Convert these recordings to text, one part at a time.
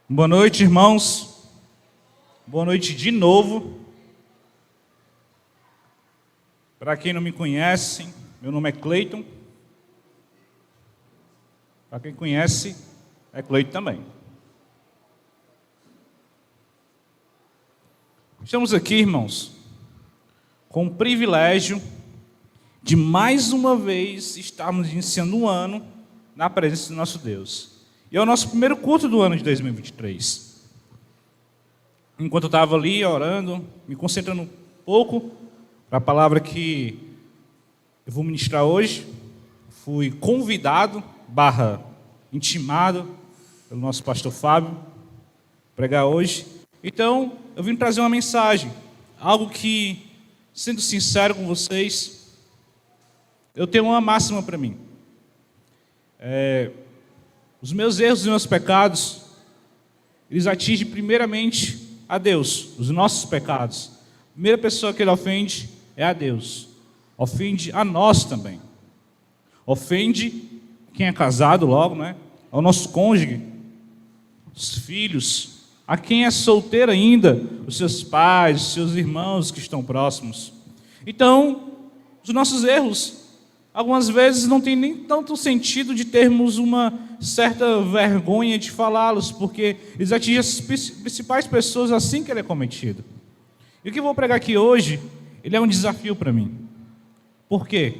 Boa noite, irmãos. Boa noite de novo. Para quem não me conhece, meu nome é Cleiton. Para quem conhece, é Cleiton também. Estamos aqui, irmãos, com o privilégio de mais uma vez estarmos iniciando um ano na presença do nosso Deus. E é o nosso primeiro culto do ano de 2023. Enquanto eu estava ali orando, me concentrando um pouco para a palavra que eu vou ministrar hoje, fui convidado, intimado pelo nosso pastor Fábio, a pregar hoje. Então, eu vim trazer uma mensagem, algo que, sendo sincero com vocês, eu tenho uma máxima para mim. Os meus erros e meus pecados, eles atingem primeiramente a Deus, os nossos pecados. A primeira pessoa que ele ofende é a Deus. Ofende a nós também. Ofende quem é casado logo, né? Ao nosso cônjuge, os filhos, a quem é solteiro ainda, os seus pais, os seus irmãos que estão próximos. Então, os nossos erros, algumas vezes não tem nem tanto sentido de termos uma certa vergonha de falá-los, porque eles atingem as principais pessoas assim que ele é cometido. E o que eu vou pregar aqui hoje, ele é um desafio para mim. Por quê?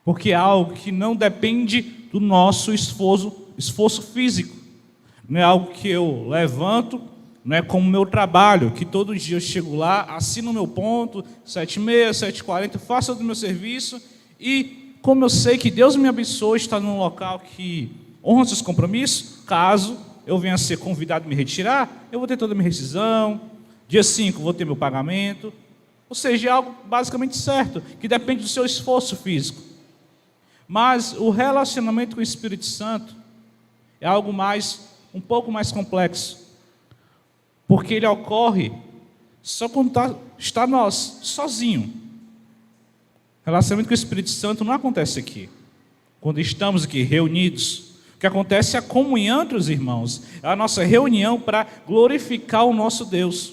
Porque é algo que não depende do nosso esforço físico. Não é algo que eu levanto, não é como o meu trabalho, que todo dia eu chego lá, assino o meu ponto, 7h30, 7h40, faço o meu serviço, e como eu sei que Deus me abençoe, está num local que honra seus compromissos, caso eu venha a ser convidado a me retirar, eu vou ter toda a minha rescisão, dia 5 vou ter meu pagamento, ou seja, é algo basicamente certo, que depende do seu esforço físico. Mas o relacionamento com o Espírito Santo é algo um pouco mais complexo, porque ele ocorre só quando está nós, sozinho. Relacionamento com o Espírito Santo não acontece aqui, quando estamos aqui reunidos. O que acontece é a comunhão entre os irmãos, é a nossa reunião para glorificar o nosso Deus.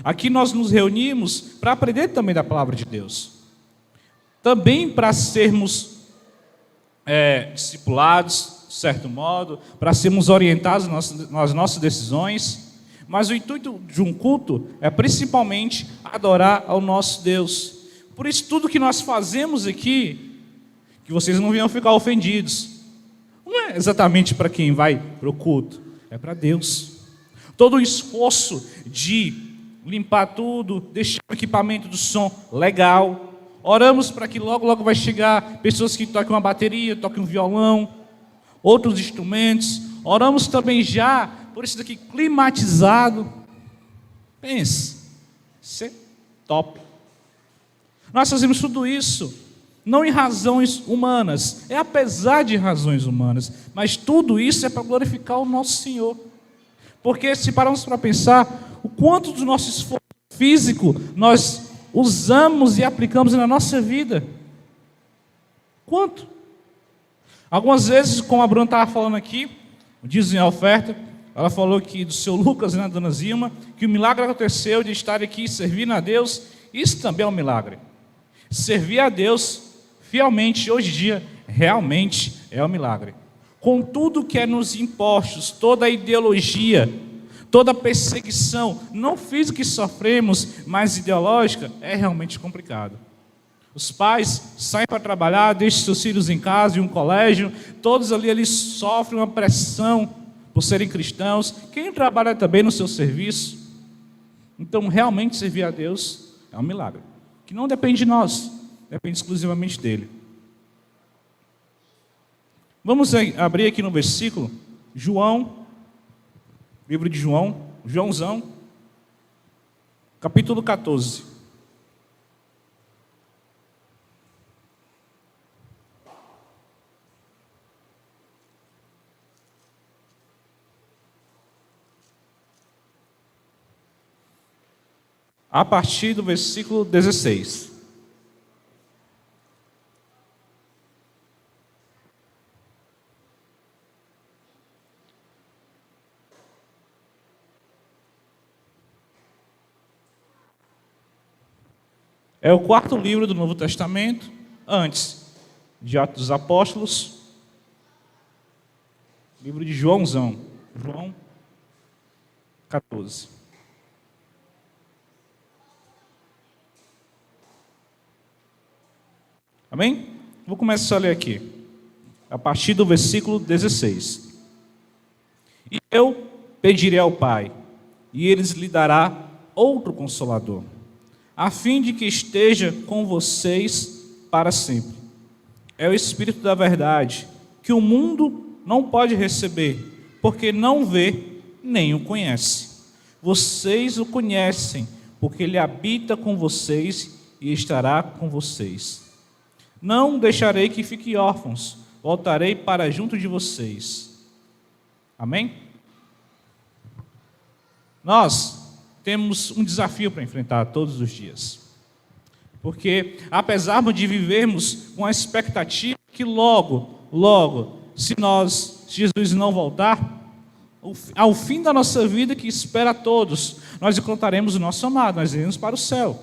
Aqui nós nos reunimos para aprender também da palavra de Deus, também para sermos discipulados, de certo modo, para sermos orientados nas nossas decisões, mas o intuito de um culto é principalmente adorar ao nosso Deus. Por isso, tudo que nós fazemos aqui, que vocês não venham ficar ofendidos, não é exatamente para quem vai para o culto, é para Deus. Todo o esforço de limpar tudo, deixar o equipamento do som legal, oramos para que logo, logo vai chegar pessoas que toquem uma bateria, toquem um violão, outros instrumentos. Oramos também já por isso daqui climatizado. Pense, isso é top. Nós fazemos tudo isso, não em razões humanas, é apesar de razões humanas, mas tudo isso é para glorificar o nosso Senhor. Porque se pararmos para pensar, o quanto do nosso esforço físico nós usamos e aplicamos na nossa vida. Quanto? Algumas vezes, como a Bruna estava falando aqui, dizem a oferta, ela falou que do seu Lucas e da dona Zilma, que o milagre aconteceu de estar aqui servindo a Deus. Isso também é um milagre. Servir a Deus fielmente, hoje em dia, realmente é um milagre. Com tudo que é nos impostos, toda a ideologia, toda a perseguição, não física que sofremos, mas ideológica, é realmente complicado. Os pais saem para trabalhar, deixam seus filhos em casa, em um colégio, todos ali sofrem uma pressão por serem cristãos. Quem trabalha também no seu serviço. Então, realmente servir a Deus é um milagre, que não depende de nós, depende exclusivamente dele. Vamos abrir aqui no versículo, João, livro de João, Joãozão, capítulo 14. A partir do versículo 16. É o quarto livro do Novo Testamento, antes de Atos dos Apóstolos, livro de Joãozão, João 14. Amém? Vou começar a ler aqui, a partir do versículo 16. E eu pedirei ao Pai, e Ele lhe dará outro Consolador, a fim de que esteja com vocês para sempre. É o Espírito da verdade, que o mundo não pode receber, porque não vê nem o conhece. Vocês o conhecem, porque Ele habita com vocês e estará com vocês. Não deixarei que fiquem órfãos, voltarei para junto de vocês. Amém? Nós temos um desafio para enfrentar todos os dias. Porque, apesar de vivermos com a expectativa que logo, se Jesus não voltar, ao fim da nossa vida que espera a todos, nós encontraremos o nosso amado, nós iremos para o céu.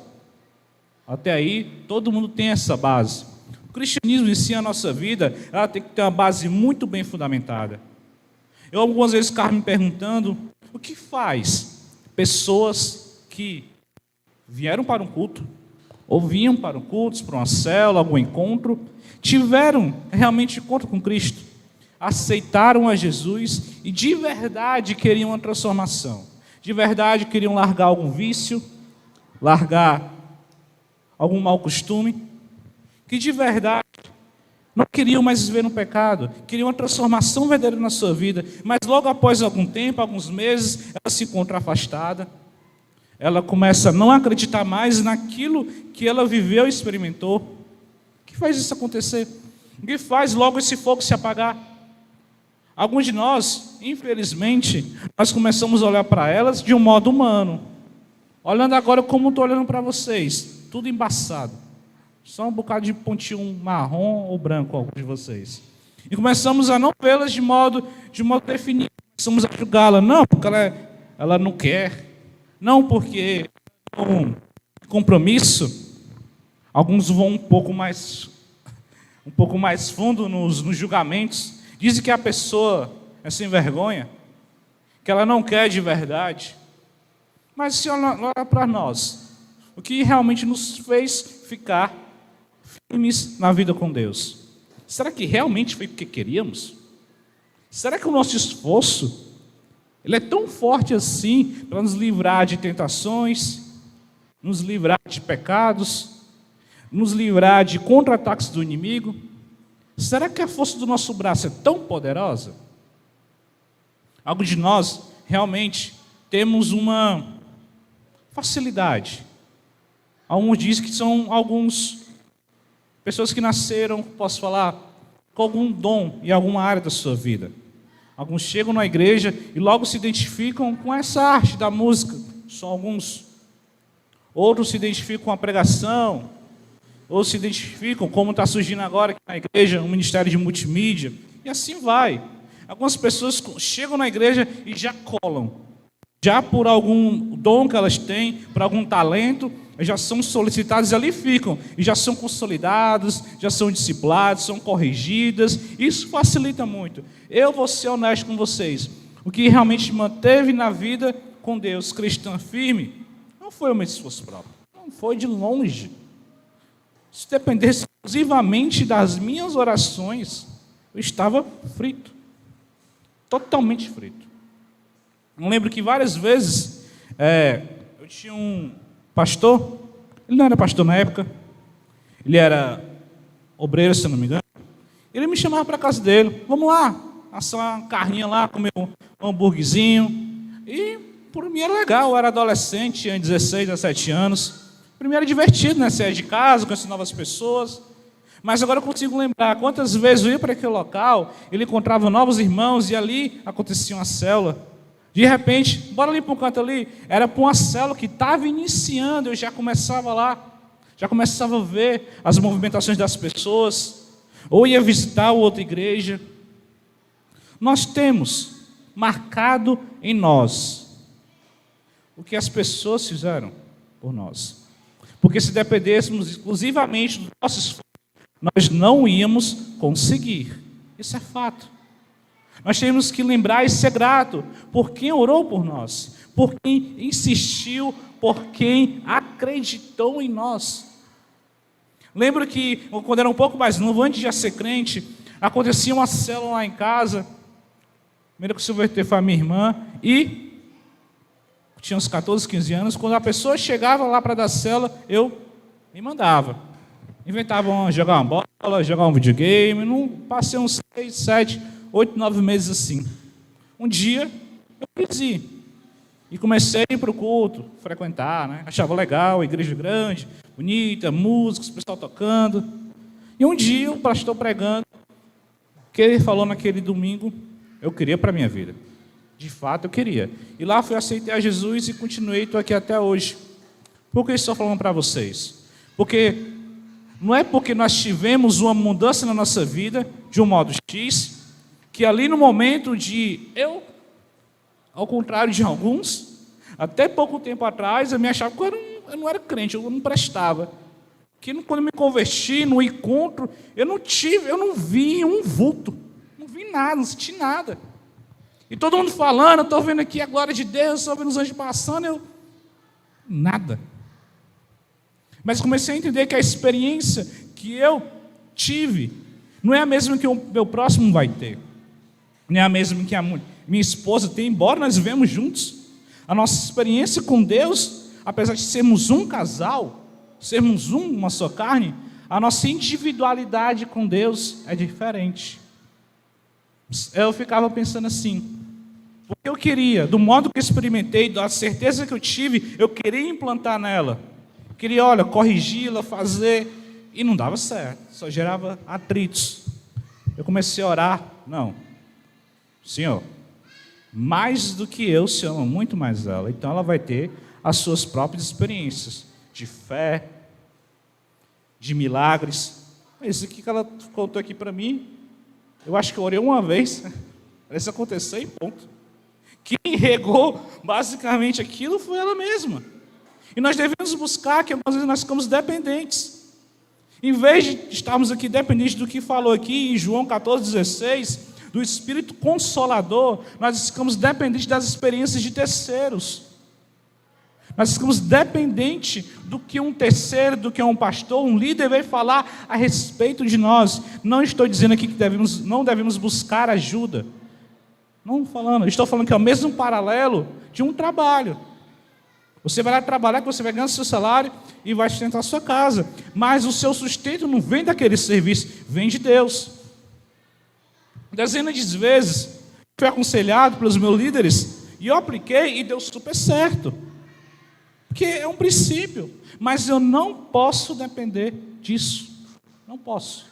Até aí, todo mundo tem essa base. O cristianismo em si, a nossa vida, ela tem que ter uma base muito bem fundamentada. Eu algumas vezes ficava me perguntando, o que faz pessoas que vieram para um culto, ou vinham para um culto, para uma célula, algum encontro, tiveram realmente encontro com Cristo, aceitaram a Jesus e de verdade queriam uma transformação, de verdade queriam largar algum vício, largar algum mau costume, que de verdade não queriam mais viver no pecado, queriam uma transformação verdadeira na sua vida, mas logo após algum tempo, alguns meses, ela se encontra afastada, ela começa a não acreditar mais naquilo que ela viveu e experimentou. O que faz isso acontecer? O que faz logo esse fogo se apagar? Alguns de nós, infelizmente, nós começamos a olhar para elas de um modo humano. Olhando agora como estou olhando para vocês, tudo embaçado. Só um bocado de pontinho marrom ou branco, alguns de vocês. E começamos a não vê-las de modo definido. Começamos a julgá-la. Não, porque ela não quer. Não, porque um compromisso. Alguns vão um pouco mais fundo nos julgamentos. Dizem que a pessoa é sem vergonha, que ela não quer de verdade. Mas se olhar para nós, o que realmente nos fez ficar firmes na vida com Deus? Será que realmente foi porque queríamos? Será que o nosso esforço ele é tão forte assim para nos livrar de tentações, nos livrar de pecados, nos livrar de contra-ataques do inimigo? Será que a força do nosso braço é tão poderosa? Alguns de nós realmente temos uma facilidade. Alguns dizem que são pessoas que nasceram, posso falar, com algum dom em alguma área da sua vida. Alguns chegam na igreja e logo se identificam com essa arte da música, são alguns. Outros se identificam com a pregação, ou se identificam, como está surgindo agora aqui na igreja, um ministério de multimídia, e assim vai. Algumas pessoas chegam na igreja e já colam, já por algum dom que elas têm, por algum talento, já são solicitadas e ali ficam, e já são consolidadas, já são disciplinadas, são corrigidas. Isso facilita muito. Eu vou ser honesto com vocês, o que realmente me manteve na vida com Deus, cristã firme, não foi o meu esforço próprio, não foi de longe. Se dependesse exclusivamente das minhas orações, eu estava frito, totalmente frito. Eu lembro que várias vezes eu tinha um pastor, ele não era pastor na época, ele era obreiro, se não me engano. Ele me chamava para a casa dele, vamos lá, assar uma carninha lá, comer um hambúrguerzinho. E por mim era legal, eu era adolescente, tinha 16, 17 anos. Para mim era divertido, né? Sair de casa, conhecer novas pessoas. Mas agora eu consigo lembrar quantas vezes eu ia para aquele local, ele encontrava novos irmãos e ali acontecia uma célula. De repente, bora ali para um canto ali, era para uma célula que estava iniciando, eu já começava lá, já começava a ver as movimentações das pessoas, ou ia visitar outra igreja. Nós temos marcado em nós o que as pessoas fizeram por nós. Porque se dependêssemos exclusivamente do nosso esforço, nós não íamos conseguir. Isso é fato. Nós temos que lembrar e ser grato por quem orou por nós, por quem insistiu, por quem acreditou em nós. Lembro que, quando era um pouco mais novo, antes de já ser crente, acontecia uma célula lá em casa. Primeiro que o Silvio foi a minha irmã, e tinha uns 14, 15 anos. Quando a pessoa chegava lá para dar célula, eu me mandava. Inventava jogar uma bola, jogar um videogame. Não passei uns 6, 7, 8, 9 meses assim. Um dia, eu quis ir. E comecei a ir para o culto, frequentar, né? Achava legal, igreja grande, bonita, músicos, o pessoal tocando. E um dia, o pastor pregando, que ele falou naquele domingo, eu queria para a minha vida. De fato, eu queria. E lá fui aceitar Jesus e continuei, estou aqui até hoje. Por que estou falando para vocês? Porque não é porque nós tivemos uma mudança na nossa vida, de um modo X, que ali no momento de eu, ao contrário de alguns, até pouco tempo atrás, eu me achava que eu não era crente, eu não prestava. Que quando eu me converti, no encontro, eu não vi um vulto, não vi nada, não senti nada. E todo mundo falando, eu estou vendo aqui a glória de Deus, estou vendo os anjos passando, nada. Mas comecei a entender que a experiência que eu tive não é a mesma que o meu próximo vai ter. Não é a mesma que a minha esposa tem, embora nós vivemos juntos. A nossa experiência com Deus, apesar de sermos um casal, sermos uma só carne, a nossa individualidade com Deus é diferente. Eu ficava pensando assim, porque eu queria, do modo que eu experimentei, da certeza que eu tive, eu queria implantar nela. Queria, corrigi-la, fazer, e não dava certo, só gerava atritos. Eu comecei a orar, não, Senhor, mais do que eu, se ama muito mais ela, então ela vai ter as suas próprias experiências, de fé, de milagres. Isso aqui que ela contou aqui para mim, eu acho que eu orei uma vez, isso aconteceu e ponto. Quem regou basicamente aquilo foi ela mesma. E nós devemos buscar, que algumas vezes nós ficamos dependentes. Em vez de estarmos aqui dependentes do que falou aqui em João 14,16, do Espírito Consolador, nós ficamos dependentes das experiências de terceiros. Nós ficamos dependentes do que um terceiro, do que um pastor, um líder vai falar a respeito de nós. Não estou dizendo aqui que não devemos buscar ajuda. Não falando, estou falando que é o mesmo paralelo de um trabalho. Você vai lá trabalhar, que você vai ganhar o seu salário e vai sustentar a sua casa. Mas o seu sustento não vem daquele serviço, vem de Deus. Dezenas de vezes fui aconselhado pelos meus líderes e eu apliquei e deu super certo. Porque é um princípio, mas eu não posso depender disso. Não posso.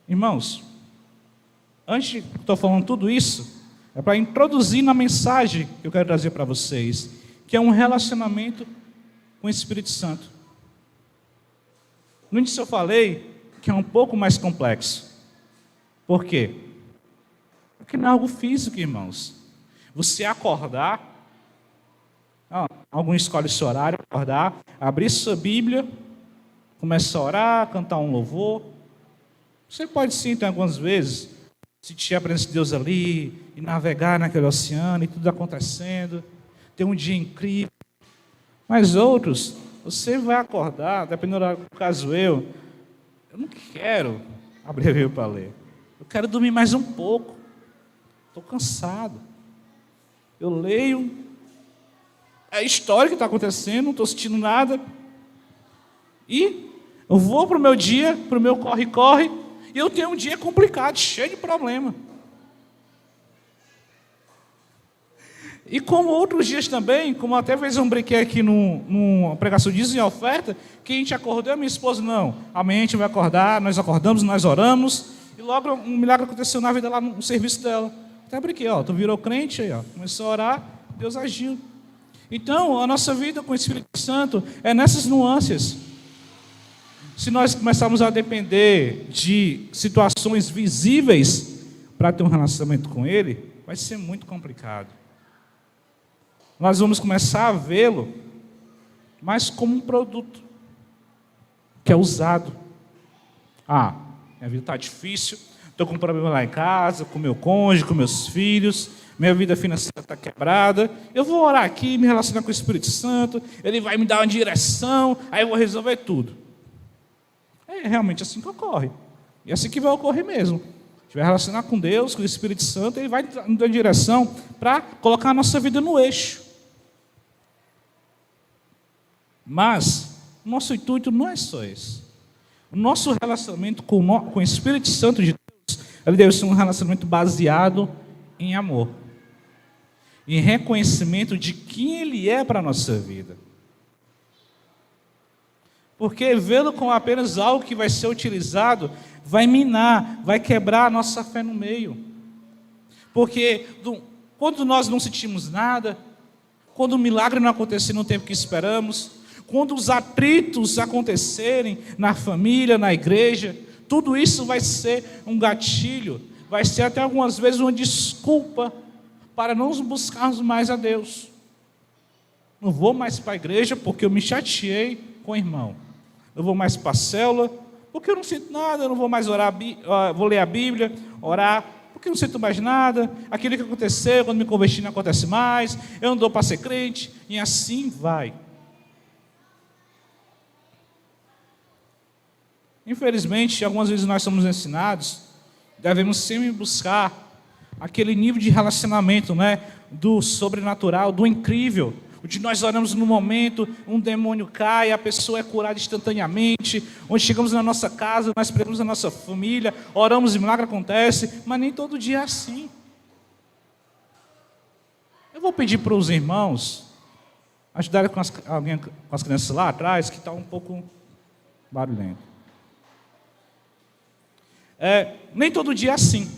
Irmãos, antes de estou falando tudo isso, é para introduzir na mensagem que eu quero trazer para vocês, que é um relacionamento com o Espírito Santo. No início eu falei que é um pouco mais complexo. Por quê? Porque não é algo físico, irmãos. Você acordar, algum escolhe esse horário, acordar, abrir sua Bíblia, começa a orar, cantar um louvor. Você pode sim, então, algumas vezes, sentir a presença de Deus ali, e navegar naquele oceano, e tudo acontecendo, ter um dia incrível. Mas outros, você vai acordar, dependendo do caso eu não quero abrir a Bíblia para ler. Eu quero dormir mais um pouco. Estou cansado. Eu leio, é a história que está acontecendo, não estou sentindo nada. E eu vou para o meu dia, para o meu corre-corre, e eu tenho um dia complicado, cheio de problema. E como outros dias também, como até vez eu brinquei aqui numa pregação de em oferta, que a gente acordou, a minha esposa, não, amanhã a gente vai acordar, nós acordamos, nós oramos, e logo um milagre aconteceu na vida lá no serviço dela. Até brinquei, tu virou crente aí, começou a orar, Deus agiu. Então, a nossa vida com o Espírito Santo é nessas nuances. Se nós começarmos a depender de situações visíveis para ter um relacionamento com Ele, vai ser muito complicado. nós vamos começar a vê-lo mais como um produto que é usado. Ah, minha vida está difícil, estou com um problema lá em casa, com meu cônjuge, com meus filhos, minha vida financeira está quebrada, eu vou orar aqui, me relacionar com o Espírito Santo, ele vai me dar uma direção, aí eu vou resolver tudo. É realmente assim que ocorre. E é assim que vai ocorrer mesmo. A gente vai relacionar com Deus, com o Espírito Santo, ele vai nos dar direção para colocar a nossa vida no eixo. Mas o nosso intuito não é só esse. O nosso relacionamento com o Espírito Santo de Deus, ele deve ser um relacionamento baseado em amor, em reconhecimento de quem Ele é para a nossa vida. Porque vê-lo como apenas algo que vai ser utilizado, vai minar, vai quebrar a nossa fé no meio. Porque quando nós não sentimos nada, quando o milagre não acontecer no tempo que esperamos, quando os atritos acontecerem na família, na igreja, tudo isso vai ser um gatilho, vai ser até algumas vezes uma desculpa para não buscarmos mais a Deus. Não vou mais para a igreja porque eu me chateei com o irmão. Não vou mais para a célula porque eu não sinto nada, eu não vou mais orar, vou ler a Bíblia, orar, porque eu não sinto mais nada. Aquilo que aconteceu quando me converti não acontece mais, eu não dou para ser crente, e assim vai. Infelizmente, algumas vezes nós somos ensinados, devemos sempre buscar aquele nível de relacionamento, né, do sobrenatural, do incrível, onde nós oramos no momento, um demônio cai, a pessoa é curada instantaneamente, onde chegamos na nossa casa, nós pregamos na nossa família, oramos e milagre acontece, mas nem todo dia é assim. Eu vou pedir para os irmãos ajudarem com as crianças lá atrás, que está um pouco barulhento. Nem todo dia é assim.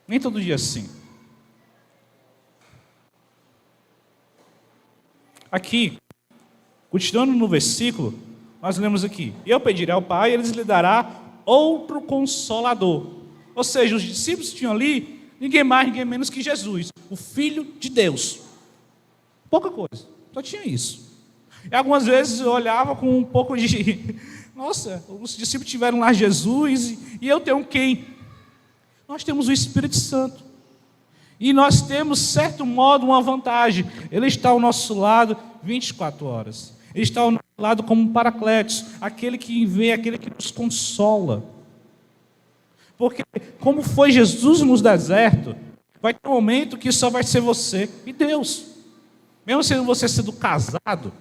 Nem todo dia é assim. Aqui, continuando no versículo, nós lemos aqui: e eu pedirei ao Pai, e ele lhe dará outro Consolador. Ou seja, os discípulos tinham ali ninguém mais, ninguém menos que Jesus, o Filho de Deus. Pouca coisa, só tinha isso. E algumas vezes eu olhava com um pouco de... Nossa, os discípulos tiveram lá Jesus, e eu tenho quem? Nós temos o Espírito Santo. E nós temos, de certo modo, uma vantagem. Ele está ao nosso lado 24 horas. Ele está ao nosso lado como um paracletos, aquele que vem, aquele que nos consola. Porque, como foi Jesus no deserto, vai ter um momento que só vai ser você e Deus. Mesmo sendo você sendo casado,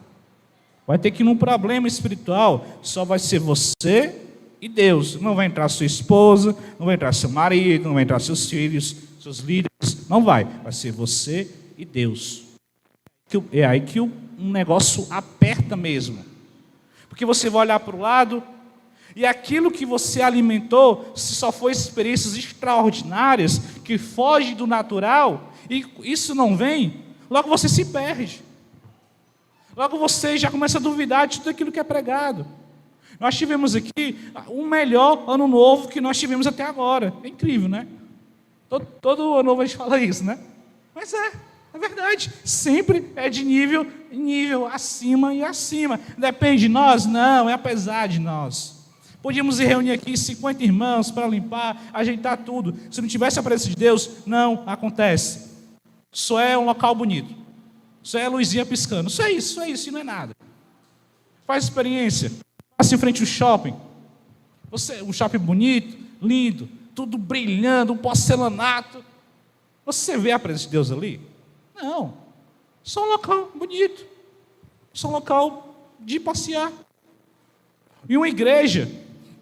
vai ter que ir num problema espiritual, só vai ser você e Deus. Não vai entrar sua esposa, não vai entrar seu marido, não vai entrar seus filhos, seus líderes, não vai. Vai ser você e Deus. É aí que um negócio aperta mesmo. Porque você vai olhar para o lado, e aquilo que você alimentou, se só foi experiências extraordinárias, que fogem do natural, e isso não vem, logo você se perde. Logo você já começa a duvidar de tudo aquilo que é pregado. Nós tivemos aqui o melhor ano novo que nós tivemos até agora. É incrível, né? Todo ano novo a gente fala isso, né? Mas é verdade. Sempre é de nível acima e acima. Depende de nós? Não, é apesar de nós. Podíamos ir reunir aqui 50 irmãos para limpar, ajeitar tudo. Se não tivesse a presença de Deus, não acontece. Só é um local bonito. Só é a luzinha piscando. Só é isso, e não é nada. Faz experiência. Passa em frente ao shopping. Um shopping bonito, lindo, tudo brilhando, um porcelanato. Você vê a presença de Deus ali? Não. Só um local bonito. Só um local de passear. E uma igreja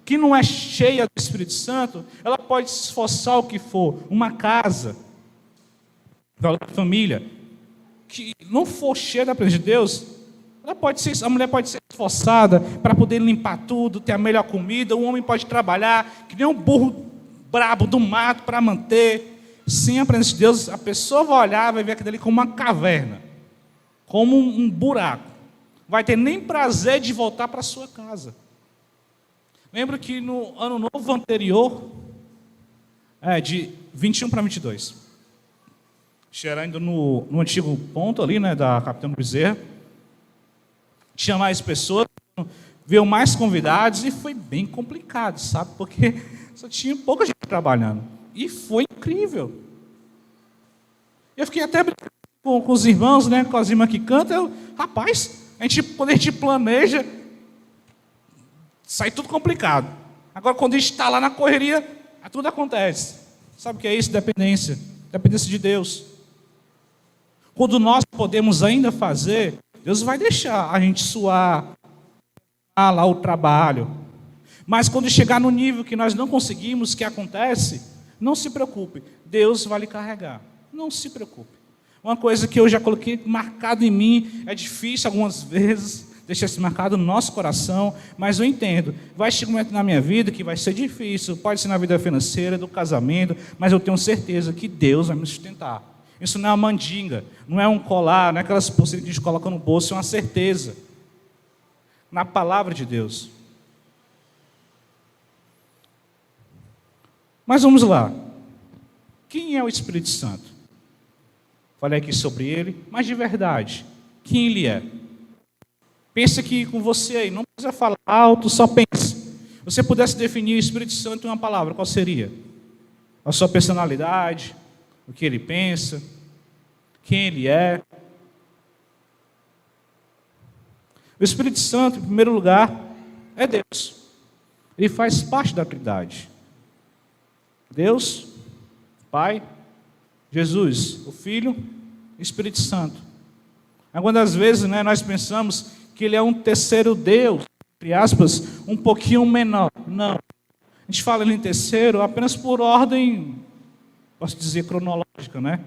que não é cheia do Espírito Santo, ela pode se esforçar o que for. Uma casa, uma família, que não for cheia da presença de Deus, a mulher pode ser esforçada para poder limpar tudo, ter a melhor comida, o homem pode trabalhar, que nem um burro brabo do mato para manter. Sem a presença de Deus, a pessoa vai olhar, vai ver aquilo ali como uma caverna, como um buraco. Vai ter nem prazer de voltar para a sua casa. Lembro que no ano novo anterior, de 21 para 22, Era ainda no antigo ponto ali, né, da Capitão Bezerra. Tinha mais pessoas, veio mais convidados e foi bem complicado, sabe? Porque só tinha pouca gente trabalhando. E foi incrível. Eu fiquei até brincando com os irmãos, né, com as irmãs que cantam. Rapaz, quando a gente planeja, sai tudo complicado. Agora, quando a gente está lá na correria, tudo acontece. Sabe o que é isso? Dependência. Dependência de Deus. Quando nós podemos ainda fazer, Deus vai deixar a gente suar lá o trabalho. Mas quando chegar no nível que nós não conseguimos, que acontece, não se preocupe. Deus vai lhe carregar. Não se preocupe. Uma coisa que eu já coloquei marcado em mim, é difícil algumas vezes deixar isso marcado no nosso coração, mas eu entendo. Vai chegar um momento na minha vida que vai ser difícil, pode ser na vida financeira, do casamento, mas eu tenho certeza que Deus vai me sustentar. Isso não é uma mandinga, não é um colar, não é aquelas pulseiras que a gente coloca no bolso, é uma certeza. Na palavra de Deus. Mas vamos lá. Quem é o Espírito Santo? Falei aqui sobre ele, mas de verdade, quem ele é? Pensa aqui com você aí, não precisa falar alto, só pensa. Se você pudesse definir o Espírito Santo em uma palavra, qual seria? A sua personalidade, o que ele pensa, quem ele é. O Espírito Santo, em primeiro lugar, é Deus. Ele faz parte da Trindade. Deus, Pai, Jesus, o Filho, o Espírito Santo. Algumas vezes, né, nós pensamos que ele é um terceiro Deus, entre aspas, um pouquinho menor. Não. A gente fala ele em terceiro apenas por ordem, posso dizer, cronológica, né?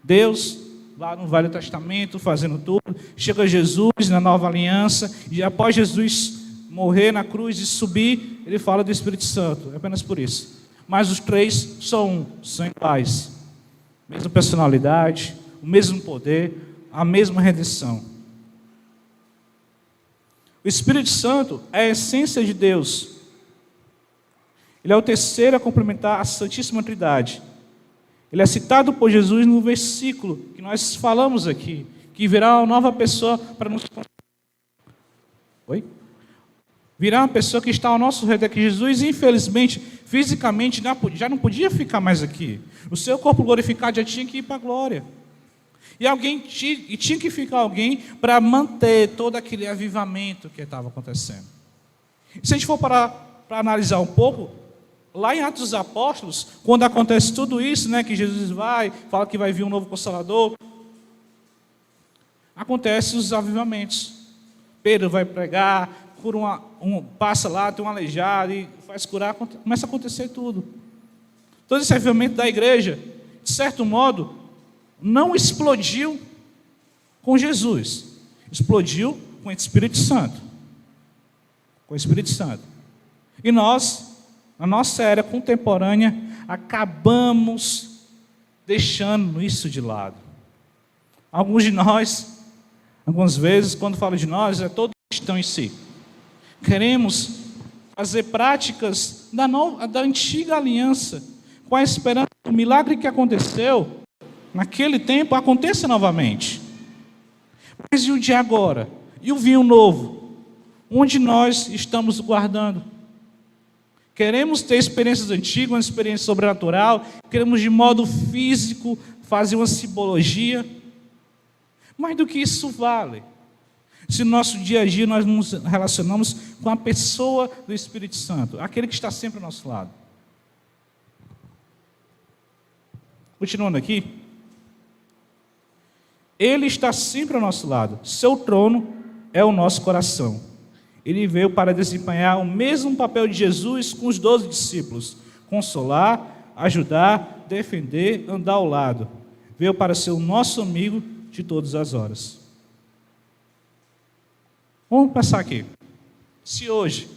Deus, lá no Velho Testamento, fazendo tudo. Chega Jesus na Nova Aliança, e após Jesus morrer na cruz e subir, ele fala do Espírito Santo. É apenas por isso. Mas os três são iguais. Mesma personalidade, o mesmo poder, a mesma redenção. O Espírito Santo é a essência de Deus. Ele é o terceiro a complementar a Santíssima Trindade. Ele é citado por Jesus no versículo que nós falamos aqui, que virá uma nova pessoa para nos... Oi? Virá uma pessoa que está ao nosso redor, que Jesus, infelizmente, fisicamente, já não podia ficar mais aqui. O seu corpo glorificado já tinha que ir para a glória. E tinha que ficar alguém para manter todo aquele avivamento que estava acontecendo. E se a gente for para analisar um pouco, lá em Atos dos Apóstolos, quando acontece tudo isso, né, que Jesus fala que vai vir um novo Consolador, acontecem os avivamentos. Pedro vai pregar, cura passa lá, tem um aleijado e faz curar, começa a acontecer tudo. Todo esse avivamento da igreja, de certo modo, não explodiu com Jesus, explodiu com o Espírito Santo. Com o Espírito Santo. E nós, na nossa era contemporânea, acabamos deixando isso de lado. Alguns de nós, algumas vezes, quando falo de nós, é todo cristão em si. Queremos fazer práticas da antiga aliança, com a esperança que o milagre que aconteceu naquele tempo aconteça novamente. Mas e o de agora? E o vinho novo? Onde nós estamos guardando? Queremos ter experiências antigas, uma experiência sobrenatural, queremos de modo físico fazer uma simbologia. Mais do que isso vale se no nosso dia a dia nós nos relacionamos com a pessoa do Espírito Santo, aquele que está sempre ao nosso lado. Continuando aqui, ele está sempre ao nosso lado, seu trono é o nosso coração. Ele veio para desempenhar o mesmo papel de Jesus com os 12 discípulos, consolar, ajudar, defender, andar ao lado. Veio para ser o nosso amigo de todas as horas. Vamos pensar aqui. Se hoje,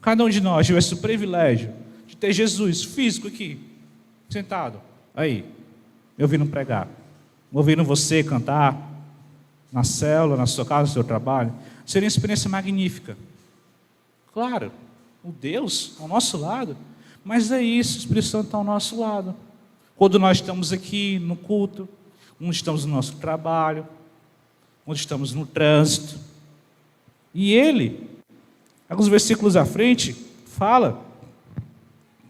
cada um de nós tivesse o privilégio de ter Jesus físico aqui, sentado, aí, me ouvindo pregar, ouvindo você cantar, na célula, na sua casa, no seu trabalho, seria uma experiência magnífica. Claro, o Deus ao nosso lado, mas é isso, o Espírito Santo está ao nosso lado. Quando nós estamos aqui no culto, quando estamos no nosso trabalho, quando estamos no trânsito. E ele, alguns versículos à frente, fala,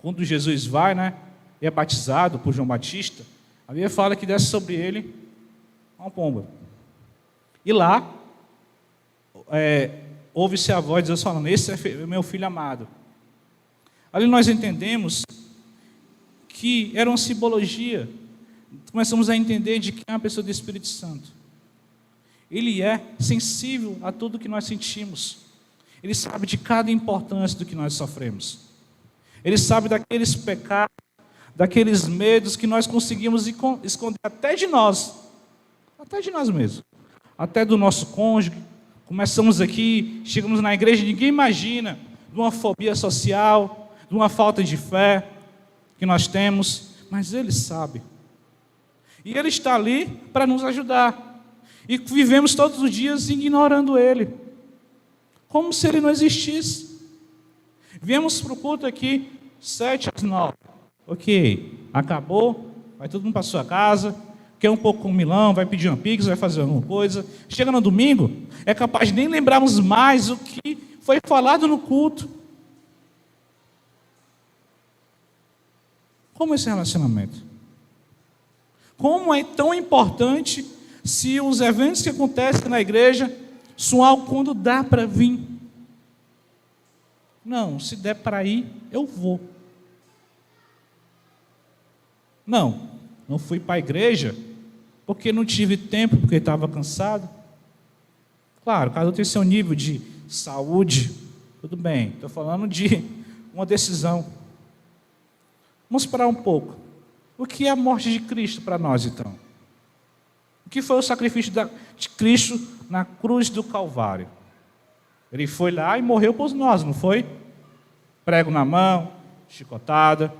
quando Jesus vai, e é batizado por João Batista, a Bíblia fala que desce sobre ele uma pomba. E lá, ouve-se a voz de Deus falando, esse é meu filho amado. Ali nós entendemos que era uma simbologia. Começamos a entender de quem é a pessoa do Espírito Santo. Ele é sensível a tudo que nós sentimos. Ele sabe de cada importância do que nós sofremos. Ele sabe daqueles pecados, daqueles medos que nós conseguimos esconder até de nós mesmos, até do nosso cônjuge. Começamos aqui, chegamos na igreja, ninguém imagina de uma fobia social, de uma falta de fé que nós temos, mas Ele sabe. E Ele está ali para nos ajudar. E vivemos todos os dias ignorando Ele, como se Ele não existisse. Viemos para o culto aqui 7 às 9. Ok, acabou, vai todo mundo para a sua casa, quer um pouco com milão, vai pedir uma pizza, vai fazer alguma coisa. Chega no domingo, é capaz de nem lembrarmos mais o que foi falado no culto. Como esse relacionamento? Como é tão importante se os eventos que acontecem na igreja são algo quando dá para vir? Não, se der para ir, eu vou. Não fui para a igreja porque não tive tempo, porque estava cansado. Claro, cada um tem seu nível de saúde, tudo bem. Estou falando de uma decisão. Vamos parar um pouco. O que é a morte de Cristo para nós, então? O que foi o sacrifício de Cristo na cruz do Calvário? Ele foi lá e morreu por nós, não foi? Prego na mão, chicotada,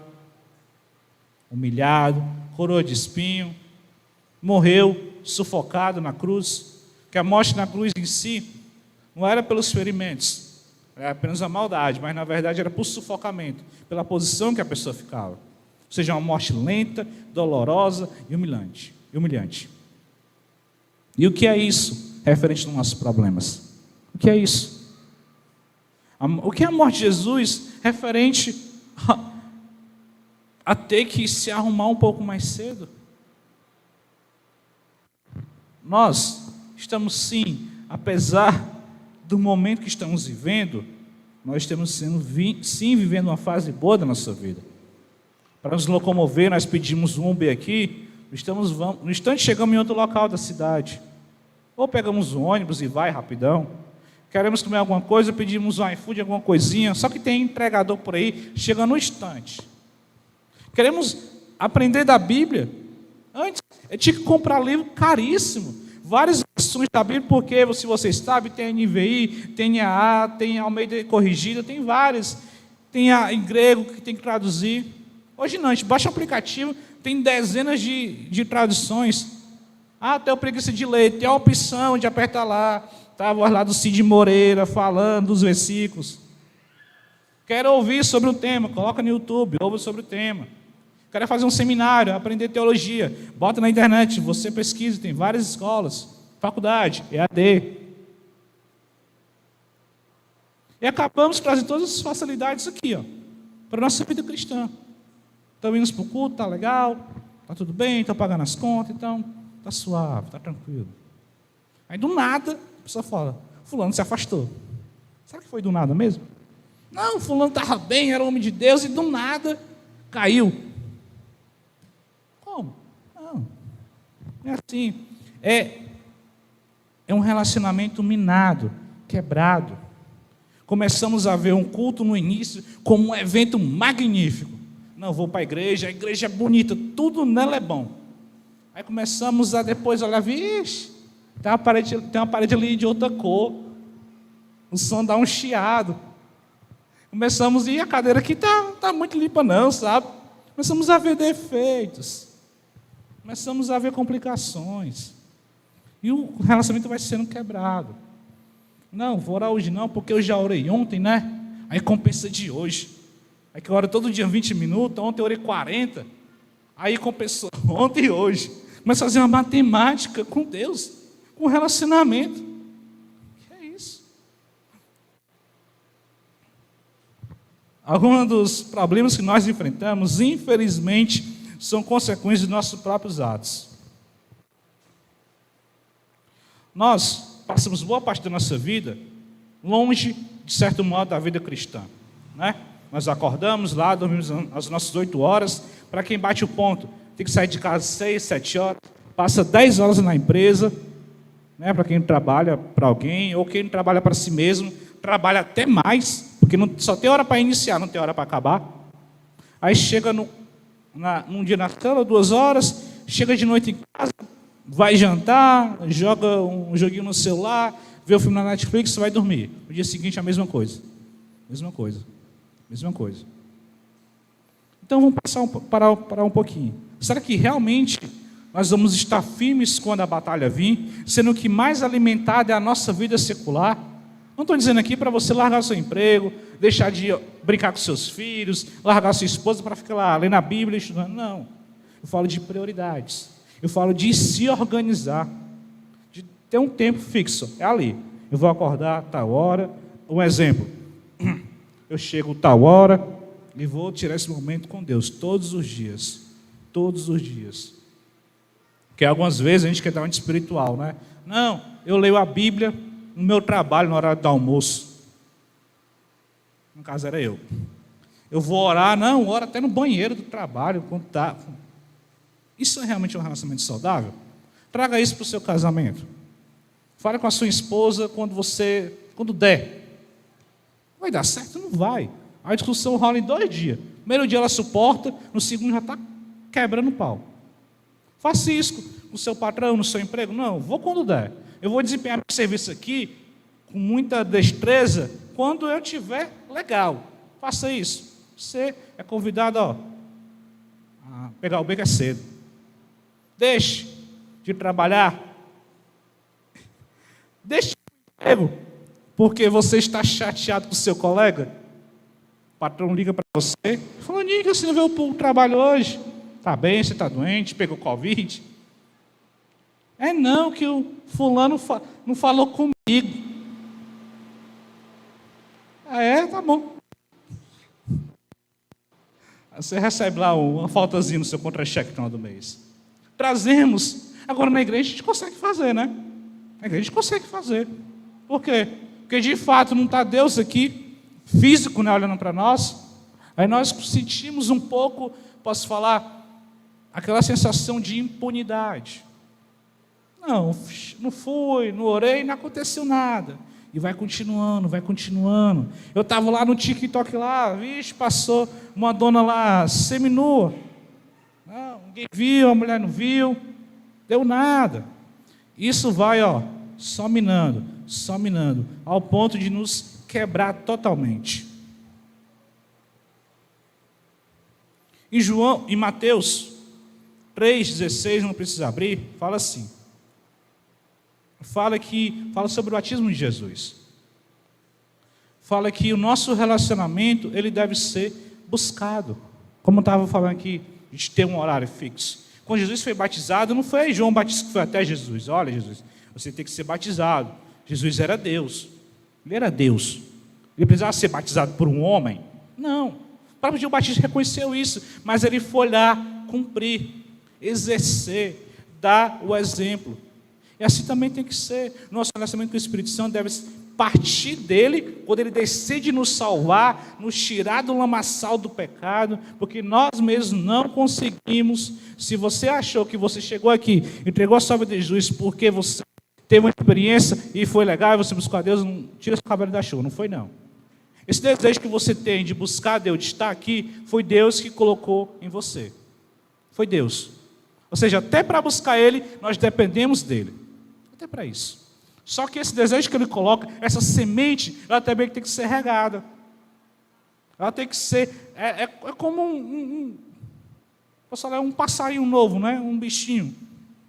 humilhado, coroa de espinho, morreu sufocado na cruz, que a morte na cruz em si não era pelos ferimentos, era apenas a maldade, mas na verdade era por sufocamento, pela posição que a pessoa ficava. Ou seja, uma morte lenta, dolorosa e humilhante. E o que é isso referente aos nossos problemas? O que é isso? O que é a morte de Jesus referente a ter que se arrumar um pouco mais cedo? Nós estamos sim, apesar do momento que estamos vivendo, nós estamos sim vivendo uma fase boa da nossa vida. Para nos locomover, nós pedimos um Uber aqui, no instante chegamos em outro local da cidade. Ou pegamos um ônibus e vai rapidão. Queremos comer alguma coisa, pedimos um iFood, alguma coisinha, só que tem entregador por aí, chega no instante. Queremos aprender da Bíblia. Antes, eu tinha que comprar livro caríssimo. Várias versões da Bíblia, porque, se vocês sabem, tem a NVI, tem a A, tem a Almeida Corrigida, tem várias. Tem a em grego que tem que traduzir. Hoje não, a gente baixa o aplicativo, tem dezenas de traduções. Tem a preguiça de ler, tem a opção de apertar lá. Tá a voz lá do Cid Moreira falando dos versículos. Quero ouvir sobre o tema, coloca no YouTube, ouve sobre o tema. Quero fazer um seminário, aprender teologia, bota na internet, você pesquisa, tem várias escolas, faculdade, EAD. E acabamos trazendo todas as facilidades aqui, para a nossa vida cristã. Estão indo para o culto, está legal, está tudo bem, estão pagando as contas, então está suave, está tranquilo. Aí do nada, a pessoa fala, fulano se afastou. Será que foi do nada mesmo? Não, fulano estava bem, era homem de Deus e do nada caiu. Como? Não. É assim. É um relacionamento minado, quebrado. Começamos a ver um culto no início como um evento magnífico. Não, vou para a igreja é bonita, tudo nela é bom. Aí começamos a depois olhar, vixe, tem uma parede ali de outra cor. O som dá um chiado. Começamos, e a cadeira aqui tá muito limpa não, sabe? Começamos a ver defeitos. Começamos a ver complicações. E o relacionamento vai sendo quebrado. Não, vou orar hoje não, porque eu já orei ontem, né? Aí compensa de hoje. Aí que eu oro todo dia 20 minutos, ontem eu orei 40. Aí compensou ontem e hoje. Começa a fazer uma matemática com Deus, com relacionamento. Que é isso? Alguns dos problemas que nós enfrentamos, infelizmente, são consequências de nossos próprios atos. Nós passamos boa parte da nossa vida longe, de certo modo, da vida cristã, né? Nós acordamos lá, dormimos as nossas 8 horas. Para quem bate o ponto, tem que sair de casa 6, 7 horas, passa 10 horas na empresa, né? Para quem trabalha para alguém, ou quem trabalha para si mesmo, trabalha até mais, porque só tem hora para iniciar, não tem hora para acabar. Aí chega num dia na cama, 2 horas, chega de noite em casa, vai jantar, joga um joguinho no celular, vê o filme na Netflix, vai dormir. No dia seguinte a mesma coisa. Mesma coisa. Mesma coisa. Então vamos parar um pouquinho. Será que realmente nós vamos estar firmes quando a batalha vir, sendo que mais alimentada é a nossa vida secular? Não estou dizendo aqui para você largar o seu emprego, deixar de brincar com seus filhos, largar a sua esposa para ficar lá lendo a Bíblia, estudando. Não. Eu falo de prioridades. Eu falo de se organizar, de ter um tempo fixo. É ali. Eu vou acordar tal hora. Um exemplo. Eu chego tal hora e vou tirar esse momento com Deus todos os dias. Todos os dias. Porque algumas vezes a gente quer dar uma de espiritual, né? Não, eu leio a Bíblia no meu trabalho, na hora do almoço. No caso era eu. Eu vou orar, não, oro até no banheiro do trabalho, quando tá. Isso é realmente um relacionamento saudável? Traga isso para o seu casamento. Fale com a sua esposa quando der. Vai dar certo? Não vai. A discussão rola em 2 dias. No primeiro dia ela suporta, no segundo já está quebrando o pau. Faça isso com o seu patrão, no seu emprego. Não, vou quando der. Eu vou desempenhar meu serviço aqui com muita destreza quando eu tiver legal. Faça isso. Você é convidado a pegar o beco é cedo. Deixe de trabalhar. Deixe o emprego porque você está chateado com o seu colega. O patrão liga para você. Fulaninho, que você não veio para o trabalho hoje? Está bem, você está doente, pegou Covid. É não, que o fulano não falou comigo. Ah, é? Tá bom. Você recebe lá uma faltazinha no seu contra-cheque no final do mês. Trazemos. Agora na igreja a gente consegue fazer, né? Na igreja a gente consegue fazer. Por quê? Porque de fato não está Deus aqui, físico, né, olhando para nós. Aí nós sentimos um pouco, posso falar, aquela sensação de impunidade. Não fui, não orei, não aconteceu nada. E vai continuando, vai continuando. Eu estava lá no TikTok lá, vixe, passou uma dona lá seminua. Não, ninguém viu, a mulher não viu, deu nada. Isso vai, só minando, ao ponto de nos quebrar totalmente. Em Mateus 3,16, não precisa abrir, fala assim. Fala sobre o batismo de Jesus. Fala que o nosso relacionamento, ele deve ser buscado. Como eu estava falando aqui, a gente tem um horário fixo. Quando Jesus foi batizado, não foi João Batista que foi até Jesus. Olha, Jesus, você tem que ser batizado. Jesus era Deus. Ele era Deus. Ele precisava ser batizado por um homem? Não. O próprio João Batista reconheceu isso, mas ele foi lá cumprir, exercer, dar o exemplo. E assim também tem que ser. Nosso relacionamento com o Espírito Santo deve partir dele, quando ele decide nos salvar, nos tirar do lamaçal do pecado, porque nós mesmos não conseguimos. Se você achou que você chegou aqui, entregou a sua vida a Jesus, porque você teve uma experiência e foi legal, e você buscou a Deus, não tira seu cabelo da chuva, não foi não. Esse desejo que você tem de buscar Deus, de estar aqui, foi Deus que colocou em você. Foi Deus. Ou seja, até para buscar Ele, nós dependemos dEle. Até para isso. Só que esse desejo que Ele coloca, essa semente, ela também tem que ser regada. Ela tem que ser, é como posso falar, um passarinho novo, né? Um bichinho.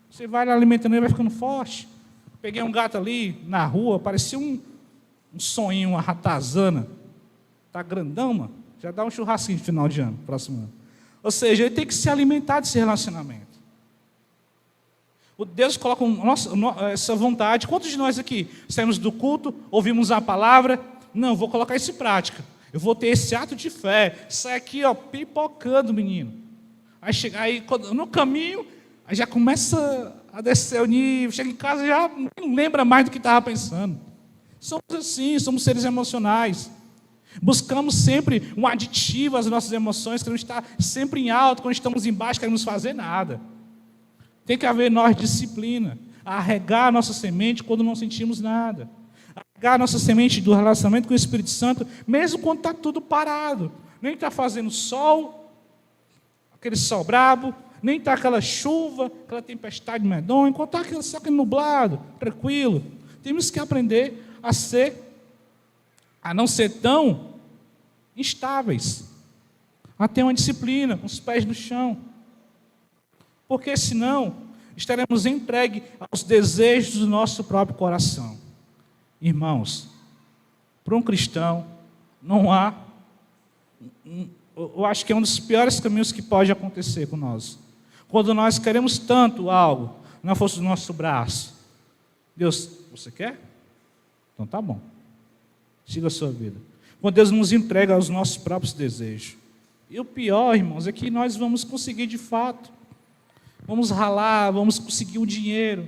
Você vai alimentando ele, vai ficando forte. Peguei um gato ali na rua, parecia um sonhinho, uma ratazana. Tá grandão, mano. Já dá um churrasquinho no final de ano, próximo ano. Ou seja, ele tem que se alimentar desse relacionamento. O Deus coloca essa vontade. Quantos de nós aqui saímos do culto, ouvimos a palavra? Não, vou colocar isso em prática. Eu vou ter esse ato de fé. Sai aqui, pipocando, menino. Aí chega aí, no caminho, aí já começa a descer o nível. Chega em casa já não lembra mais do que estava pensando. Somos assim, somos seres emocionais. Buscamos sempre um aditivo às nossas emoções, queremos estar sempre em alto, quando estamos embaixo, queremos fazer nada. Tem que haver em nós disciplina, a regar a nossa semente quando não sentimos nada. A regar a nossa semente do relacionamento com o Espírito Santo, mesmo quando está tudo parado. Nem está fazendo sol, aquele sol brabo, nem está aquela chuva, aquela tempestade medonha, enquanto está aquele nublado, tranquilo. Temos que aprender a não ser tão instáveis, a ter uma disciplina, com os pés no chão. Porque senão estaremos entregues aos desejos do nosso próprio coração. Irmãos, para um cristão não há, eu acho que é um dos piores caminhos que pode acontecer com nós. Quando nós queremos tanto algo, na força do nosso braço. Deus, você quer? Então tá bom. Siga a sua vida. Quando Deus nos entrega aos nossos próprios desejos. E o pior, irmãos, é que nós vamos conseguir de fato. Vamos ralar, vamos conseguir o dinheiro,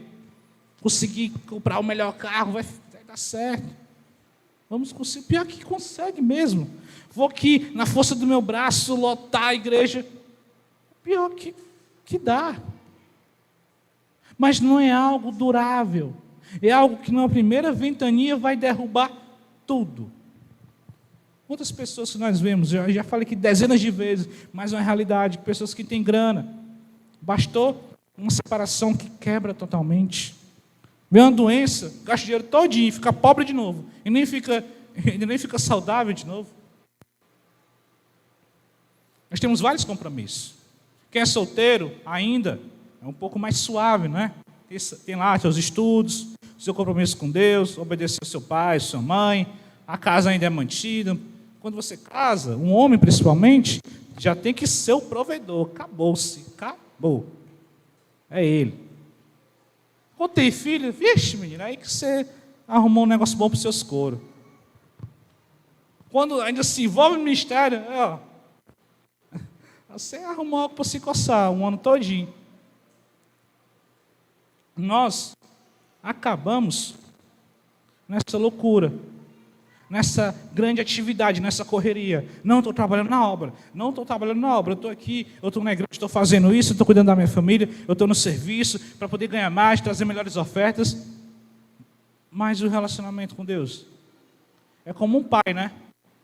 conseguir comprar o melhor carro, vai dar certo. Vamos conseguir, pior que consegue mesmo. Vou aqui, na força do meu braço, lotar a igreja. Pior que dá. Mas não é algo durável. É algo que na primeira ventania vai derrubar tudo. Quantas pessoas que nós vemos, eu já falei aqui dezenas de vezes, mas é uma realidade, pessoas que têm grana. Bastou uma separação que quebra totalmente. Vem uma doença, gasta dinheiro todinho, fica pobre de novo. E nem fica saudável de novo. Nós temos vários compromissos. Quem é solteiro ainda é um pouco mais suave, não é? Tem lá seus estudos, seu compromisso com Deus, obedecer ao seu pai, sua mãe, a casa ainda é mantida. Quando você casa, um homem principalmente, já tem que ser o provedor. Acabou-se, acabou. É ele. Quando tem filho, vixe, menina, aí que você arrumou um negócio bom para os seus coros. Quando ainda se envolve no ministério, você arrumou algo para se coçar um ano todinho. Nós acabamos nessa loucura, nessa grande atividade, nessa correria. Não estou trabalhando na obra, eu estou aqui, eu estou na igreja, estou fazendo isso, estou cuidando da minha família, eu estou no serviço para poder ganhar mais, trazer melhores ofertas. Mas o relacionamento com Deus é como um pai, né?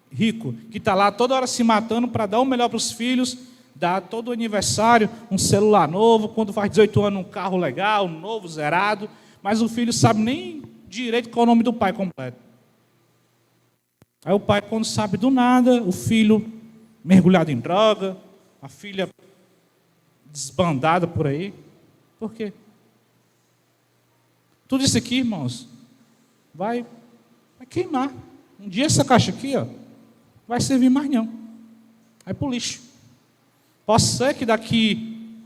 Rico, que está lá toda hora se matando para dar o melhor para os filhos, dá todo aniversário um celular novo, quando faz 18 anos um carro legal, novo, zerado, mas o filho sabe nem direito qual é o nome do pai completo. Aí o pai, quando sabe do nada, o filho mergulhado em droga, a filha desbandada por aí. Por quê? Tudo isso aqui, irmãos, vai queimar. Um dia essa caixa aqui, vai servir mais não. Vai para o lixo. Pode ser que daqui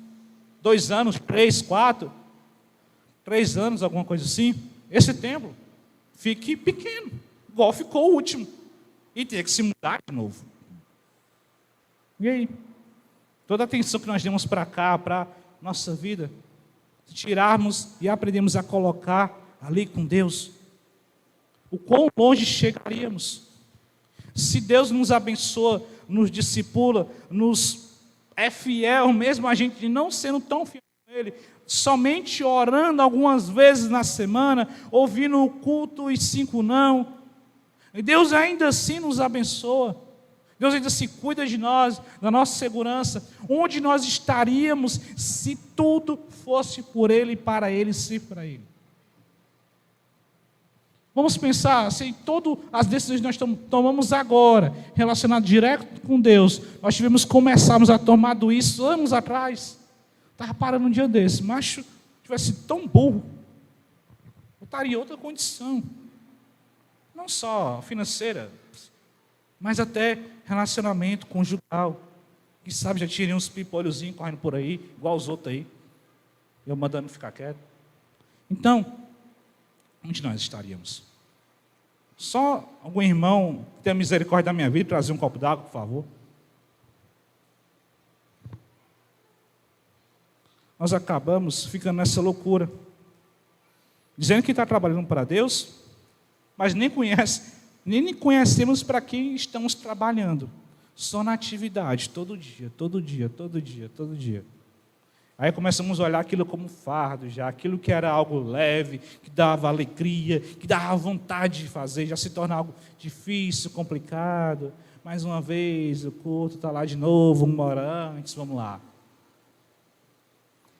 2 anos, 3, 4, 3 anos, alguma coisa assim, esse templo fique pequeno, igual ficou o último. E ter que se mudar de novo. E aí? Toda a atenção que nós demos para cá, para nossa vida, se tirarmos e aprendemos a colocar ali com Deus, o quão longe chegaríamos. Se Deus nos abençoa, nos discipula, é fiel, mesmo a gente não sendo tão fiel com Ele, somente orando algumas vezes na semana, ouvindo o culto e 5 não, e Deus ainda assim nos abençoa. Deus ainda se cuida de nós, da nossa segurança. Onde nós estaríamos se tudo fosse por Ele, para Ele, se para Ele? Vamos pensar, se todas as decisões que nós tomamos agora, relacionadas direto com Deus, nós começarmos a tomar isso anos atrás. Estava parando um dia desse, mas tivesse tão burro, eu estaria em outra condição. Não só financeira, mas até relacionamento conjugal. Quem sabe já tirei uns pipolhozinhos correndo por aí, igual os outros aí. Eu mandando ficar quieto. Então, onde nós estaríamos? Só algum irmão que tenha misericórdia da minha vida, trazer um copo d'água, por favor. Nós acabamos ficando nessa loucura, dizendo que está trabalhando para Deus, mas nem conhecemos para quem estamos trabalhando. Só na atividade, todo dia, todo dia, todo dia, todo dia. Aí começamos a olhar aquilo como fardo já, aquilo que era algo leve, que dava alegria, que dava vontade de fazer, já se torna algo difícil, complicado. Mais uma vez, o culto está lá de novo, uma hora antes, vamos lá.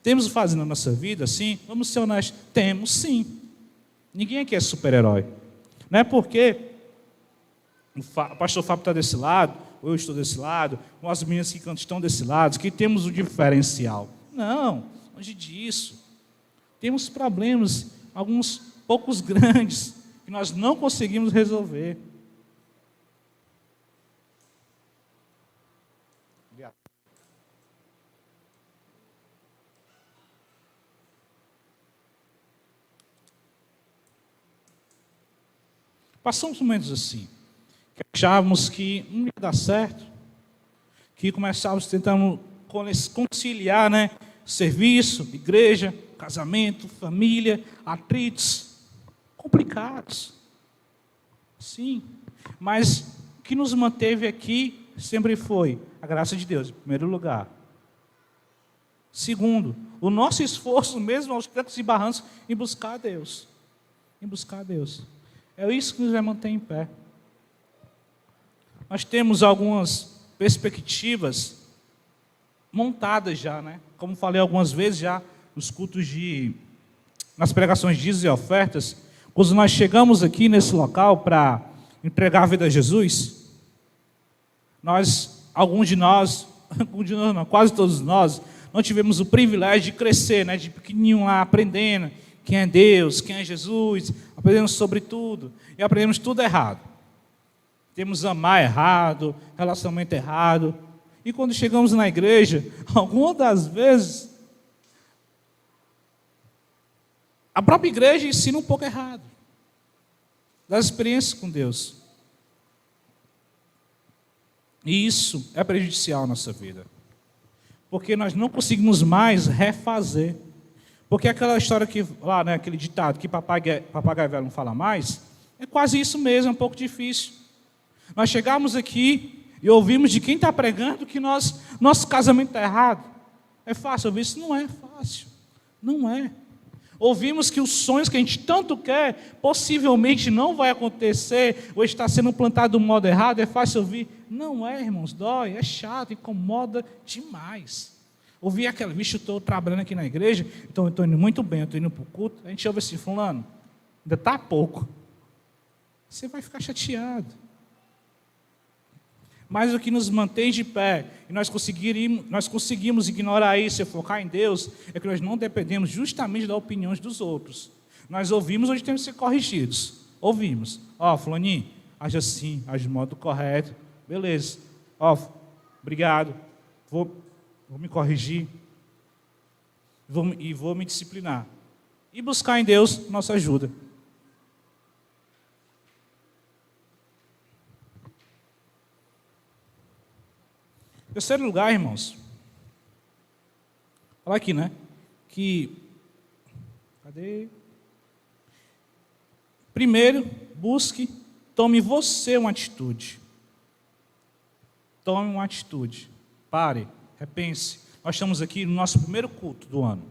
Temos o fazer na nossa vida, sim? Vamos ser honestos. Temos, sim. Ninguém aqui é super-herói. Não é porque o pastor Fábio está desse lado, ou eu estou desse lado, ou as meninas que cantam estão desse lado, que temos um diferencial. Não, longe disso. Temos problemas, alguns poucos grandes, que nós não conseguimos resolver. Passamos momentos assim, que achávamos que não ia dar certo, que começávamos tentando conciliar, né? Serviço, igreja, casamento, família, atritos, complicados. Sim, mas o que nos manteve aqui sempre foi a graça de Deus, em primeiro lugar. Segundo, o nosso esforço mesmo aos trancos e barrancos em buscar a Deus. Em buscar a Deus. É isso que nos vai manter em pé. Nós temos algumas perspectivas montadas já, né? Como falei algumas vezes já nos cultos nas pregações de dízimos e ofertas, quando nós chegamos aqui nesse local para entregar a vida a Jesus, alguns de nós não, quase todos nós, não tivemos o privilégio de crescer, né? De pequenininho lá aprendendo quem é Deus, quem é Jesus, aprendemos sobre tudo e aprendemos tudo errado. Temos amar errado, relacionamento errado. E quando chegamos na igreja, algumas das vezes, a própria igreja ensina um pouco errado das experiências com Deus. E isso é prejudicial à nossa vida. Porque nós não conseguimos mais refazer. Porque aquela história que, lá, né, aquele ditado que papagaio velho não fala mais, é quase isso mesmo, é um pouco difícil. Nós chegamos aqui e ouvimos de quem está pregando que nosso casamento está errado. É fácil ouvir isso? Não é fácil. Não é. Ouvimos que os sonhos que a gente tanto quer, possivelmente não vai acontecer, ou está sendo plantado do modo errado. É fácil ouvir? Não é, irmãos, dói, é chato, incomoda demais. Ouvir aquela, bicho, eu estou trabalhando aqui na igreja, então eu estou indo muito bem, eu estou indo para o culto, a gente ouve assim, fulano, ainda está pouco. Você vai ficar chateado. Mas o que nos mantém de pé, e nós conseguimos ignorar isso e focar em Deus, é que nós não dependemos justamente das opiniões dos outros. Nós ouvimos onde temos que ser corrigidos. Ouvimos. Fulaninho, age assim, age de modo correto. Beleza. Obrigado. Vou me corrigir. Vou me disciplinar. E buscar em Deus nossa ajuda. Em terceiro lugar, irmãos, falar aqui, né? Primeiro, tome você uma atitude. Tome uma atitude. Pare, repense. Nós estamos aqui no nosso primeiro culto do ano.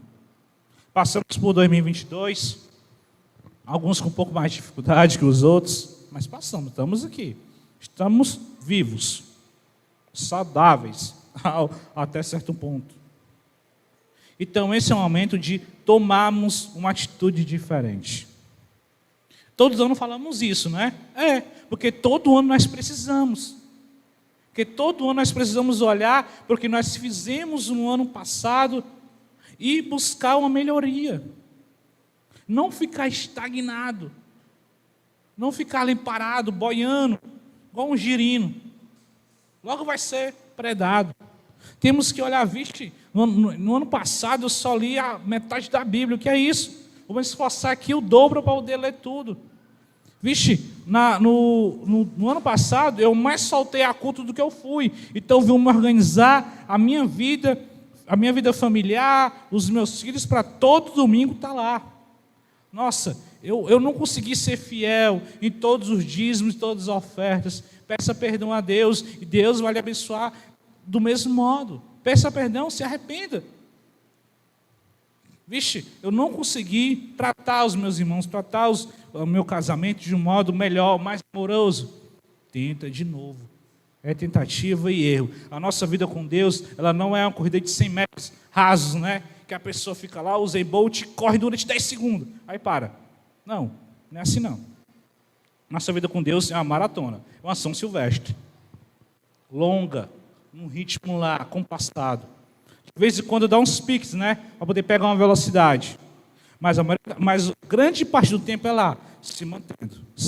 Passamos por 2022, alguns com um pouco mais de dificuldade que os outros, mas estamos aqui. Estamos vivos. Saudáveis até certo ponto. Então esse é um momento de tomarmos uma atitude diferente. Todos os anos falamos isso, né? Porque todo ano nós precisamos. Porque todo ano nós precisamos olhar porque nós fizemos no ano passado e buscar uma melhoria. Não ficar estagnado. Não ficar ali parado, boiando, igual um girino. Logo vai ser predado. Temos que olhar, no ano passado eu só li a metade da Bíblia. O que é isso? Vou me esforçar aqui o dobro para poder ler tudo. Vixe, no ano passado eu mais faltei a culto do que eu fui. Então eu vim me organizar a minha vida familiar, os meus filhos, para todo domingo estar lá. Nossa, eu não consegui ser fiel em todos os dízimos, em todas as ofertas. Peça perdão a Deus e Deus vai lhe abençoar do mesmo modo. Peça perdão, se arrependa. Vixe, eu não consegui tratar os meus irmãos, tratar o meu casamento de um modo melhor, mais amoroso. Tenta de novo. É tentativa e erro. A nossa vida com Deus, ela não é uma corrida de 100 metros rasos, né? Que a pessoa fica lá, usa Bolt, corre durante 10 segundos, aí para. Não, não é assim não. Nossa vida com Deus é uma maratona, é uma São Silvestre. Longa, num ritmo lá, compassado. De vez em quando dá uns piques, né? Para poder pegar uma velocidade. Mas grande parte do tempo é lá, se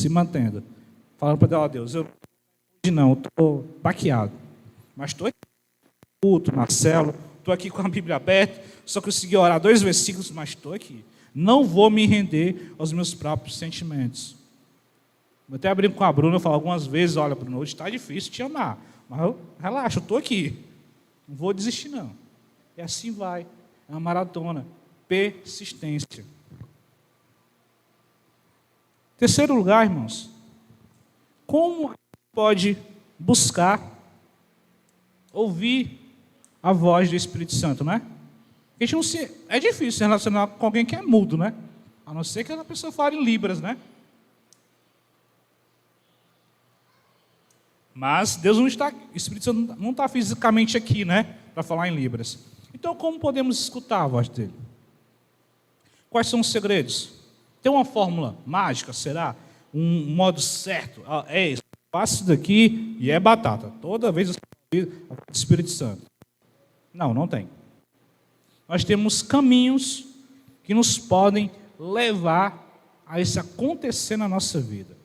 mantendo. Falando para Deus, ó Deus, eu não, estou baqueado. Mas estou aqui, culto, na célula, estou aqui com a Bíblia aberta, só consegui orar 2 versículos, mas estou aqui. Não vou me render aos meus próprios sentimentos. Eu até brinco com a Bruna, eu falo algumas vezes, olha, Bruna, hoje está difícil te amar, mas relaxa, eu estou aqui. Não vou desistir, não. E assim vai. É uma maratona. Persistência. Terceiro lugar, irmãos. Como pode buscar ouvir a voz do Espírito Santo, né? A gente não se... É difícil se relacionar com alguém que é mudo, né? A não ser que a pessoa fale em libras, né? Mas Deus não está... O Espírito Santo não está fisicamente aqui, né? Para falar em libras. Então, como podemos escutar a voz dele? Quais são os segredos? Tem uma fórmula mágica, será? Um modo certo? É isso. Faça isso daqui e é batata. Toda vez eu ouvi o Espírito Santo. Não, não tem. Nós temos caminhos que nos podem levar a isso acontecer na nossa vida.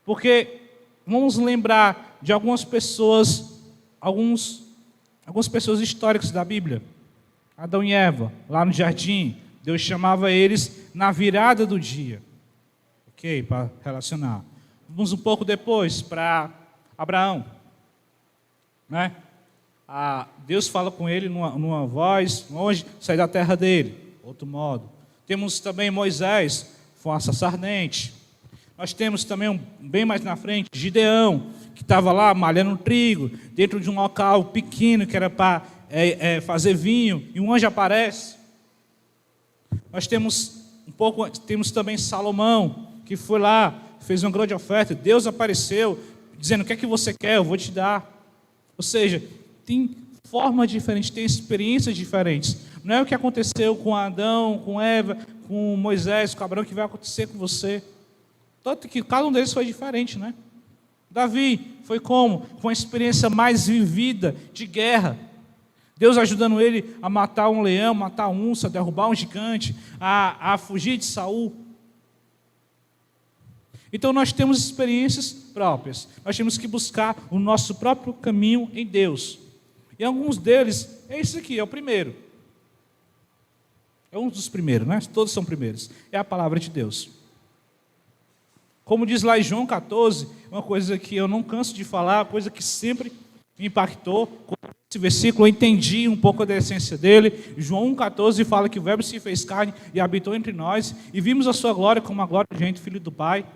Porque vamos lembrar de algumas pessoas históricas da Bíblia. Adão e Eva, lá no jardim, Deus chamava eles na virada do dia. Ok? Para relacionar. Vamos um pouco depois para Abraão. Né? Deus fala com ele numa voz, longe, sai da terra dele. Outro modo. Temos também Moisés, fumaça ardente. Nós temos também, bem mais na frente, Gideão, que estava lá malhando trigo, dentro de um local pequeno, que era para fazer vinho, e um anjo aparece. Nós temos também Salomão, que foi lá, fez uma grande oferta, Deus apareceu, dizendo, o que é que você quer, eu vou te dar. Ou seja, tem formas diferentes, tem experiências diferentes. Não é o que aconteceu com Adão, com Eva, com Moisés, com Abraão, que vai acontecer com você. Tanto que cada um deles foi diferente, né? Davi foi como? Com uma experiência mais vivida de guerra. Deus ajudando ele a matar um leão, matar uma onça, derrubar um gigante, a fugir de Saul. Então nós temos experiências próprias. Nós temos que buscar o nosso próprio caminho em Deus. E alguns deles, é esse aqui, é o primeiro. É um dos primeiros, né? Todos são primeiros. É a palavra de Deus. Como diz lá em João 14, uma coisa que eu não canso de falar, uma coisa que sempre me impactou. Com esse versículo eu entendi um pouco da essência dele. João 1,14 fala que o Verbo se fez carne e habitou entre nós, e vimos a sua glória como a glória de gente, filho do Pai.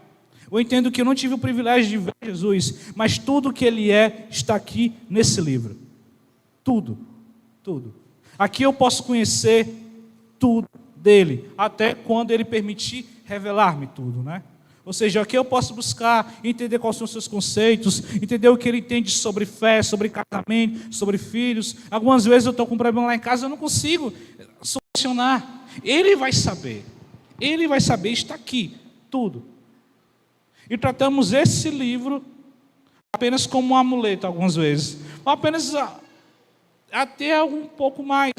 Eu entendo que eu não tive o privilégio de ver Jesus, mas tudo que ele é está aqui nesse livro. Tudo, tudo. Aqui eu posso conhecer tudo dele, até quando ele permitir revelar-me tudo, né? Ou seja, aqui eu posso buscar, entender quais são os seus conceitos, entender o que ele entende sobre fé, sobre casamento, sobre filhos. Algumas vezes eu estou com um problema lá em casa, eu não consigo solucionar. Ele vai saber, está aqui, tudo. E tratamos esse livro apenas como um amuleto, algumas vezes. Ou apenas até um pouco mais,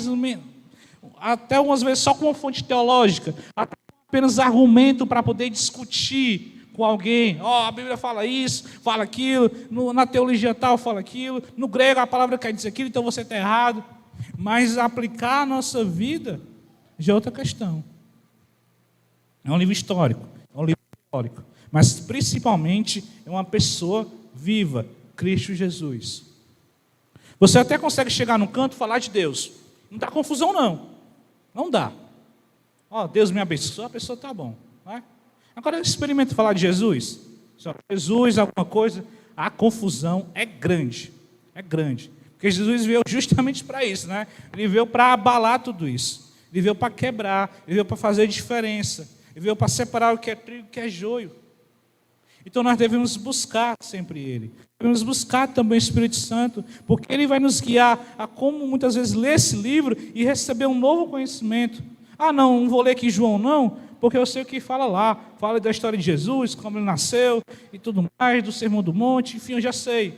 até algumas vezes só com uma fonte teológica, apenas argumento para poder discutir com alguém. A Bíblia fala isso, fala aquilo, na teologia tal fala aquilo, no grego a palavra quer dizer aquilo, então você está errado. Mas aplicar a nossa vida já é outra questão. É um livro histórico, é um livro histórico, mas principalmente é uma pessoa viva, Cristo Jesus. Você até consegue chegar num canto e falar de Deus. Não dá confusão, não. Não dá. Ó, Deus me abençoe, a pessoa está bom. Não é? Agora experimenta falar de Jesus. Jesus, alguma coisa, a confusão é grande. É grande. Porque Jesus veio justamente para isso, né? Ele veio para abalar tudo isso. Ele veio para quebrar, ele veio para fazer diferença. Ele veio para separar o que é trigo e o que é joio. Então nós devemos buscar sempre Ele. Devemos buscar também o Espírito Santo, porque Ele vai nos guiar a como muitas vezes ler esse livro e receber um novo conhecimento. Ah, não vou ler aqui João não, porque eu sei o que fala lá. Fala da história de Jesus, como Ele nasceu e tudo mais, do Sermão do Monte, enfim, eu já sei.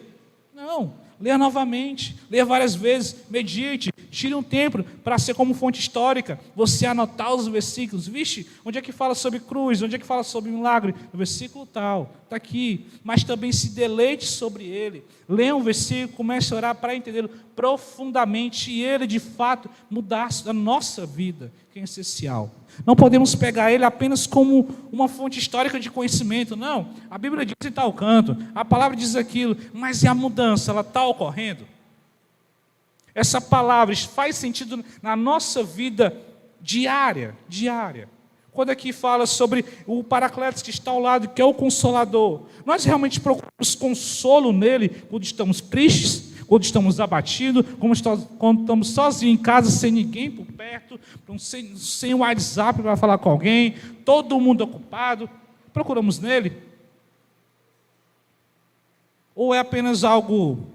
Não. Leia novamente, leia várias vezes, medite, tire um tempo para ser como fonte histórica, você anotar os versículos. Vixe, onde é que fala sobre cruz? Onde é que fala sobre milagre? No versículo tal, está aqui. Mas também se deleite sobre ele. Leia um versículo, comece a orar para entendê-lo profundamente e ele de fato mudar a nossa vida, que é essencial. Não podemos pegar ele apenas como uma fonte histórica de conhecimento, não. A Bíblia diz em tal canto, a palavra diz aquilo, mas e a mudança, ela está ocorrendo? Essa palavra faz sentido na nossa vida diária. Quando aqui fala sobre o Paracletos que está ao lado, que é o Consolador, nós realmente procuramos consolo nele quando estamos tristes, quando estamos abatidos, quando estamos sozinhos em casa, sem ninguém por perto, sem o WhatsApp para falar com alguém, todo mundo ocupado, procuramos nele? Ou é apenas algo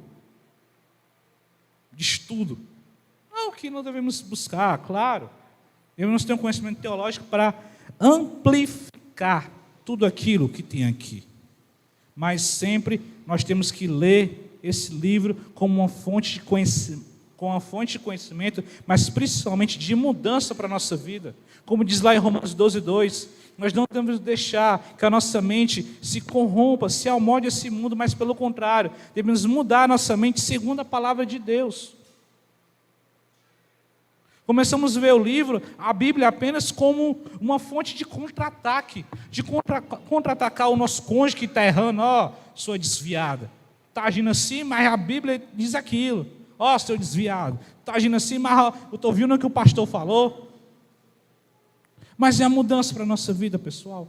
de estudo? Não, que não devemos buscar, claro. Devemos ter um conhecimento teológico para amplificar tudo aquilo que tem aqui. Mas sempre nós temos que ler esse livro como uma fonte de conhecimento, mas principalmente de mudança para a nossa vida. Como diz lá em Romanos 12:2, nós não devemos deixar que a nossa mente se corrompa, se amolde esse mundo, mas pelo contrário, devemos mudar a nossa mente segundo a palavra de Deus. Começamos a ver o livro, a Bíblia, apenas como uma fonte de contra-ataque, de contra-atacar o nosso cônjuge que está errando. Ó, sua desviada, está agindo assim, mas a Bíblia diz aquilo. Ó, seu desviado, está agindo assim, mas eu estou ouvindo o que o pastor falou. Mas é a mudança para a nossa vida, pessoal.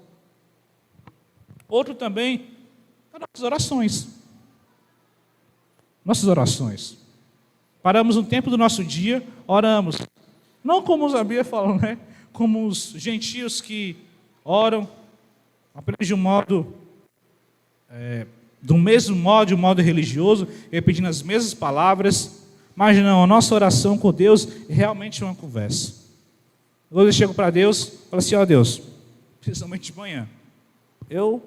Outro também, é nossas orações. Nossas orações. Paramos um tempo do nosso dia, oramos. Não como os Bíblia falam, né? Como os gentios que oram apenas de um modo, do mesmo modo, de um modo religioso, repetindo as mesmas palavras. Mas não, a nossa oração com Deus é realmente uma conversa. Hoje eu chego para Deus e falo assim: ó Deus, principalmente de manhã, eu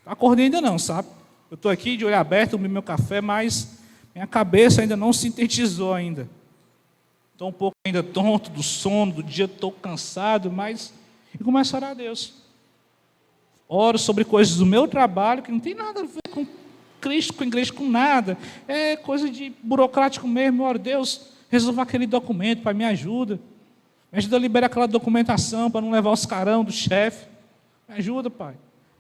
acordei ainda não, sabe? Eu estou aqui de olho aberto, tomei meu café, mas minha cabeça ainda não sintetizou ainda. Estou um pouco ainda tonto do sono, do dia estou cansado, mas... E começo a orar a Deus. Oro sobre coisas do meu trabalho, que não tem nada a ver com Cristo, com igreja, com nada. É coisa de burocrático mesmo. Oro, Deus, resolva aquele documento, Pai, me ajuda. Me ajuda a liberar aquela documentação para não levar os carão do chefe. Me ajuda, Pai.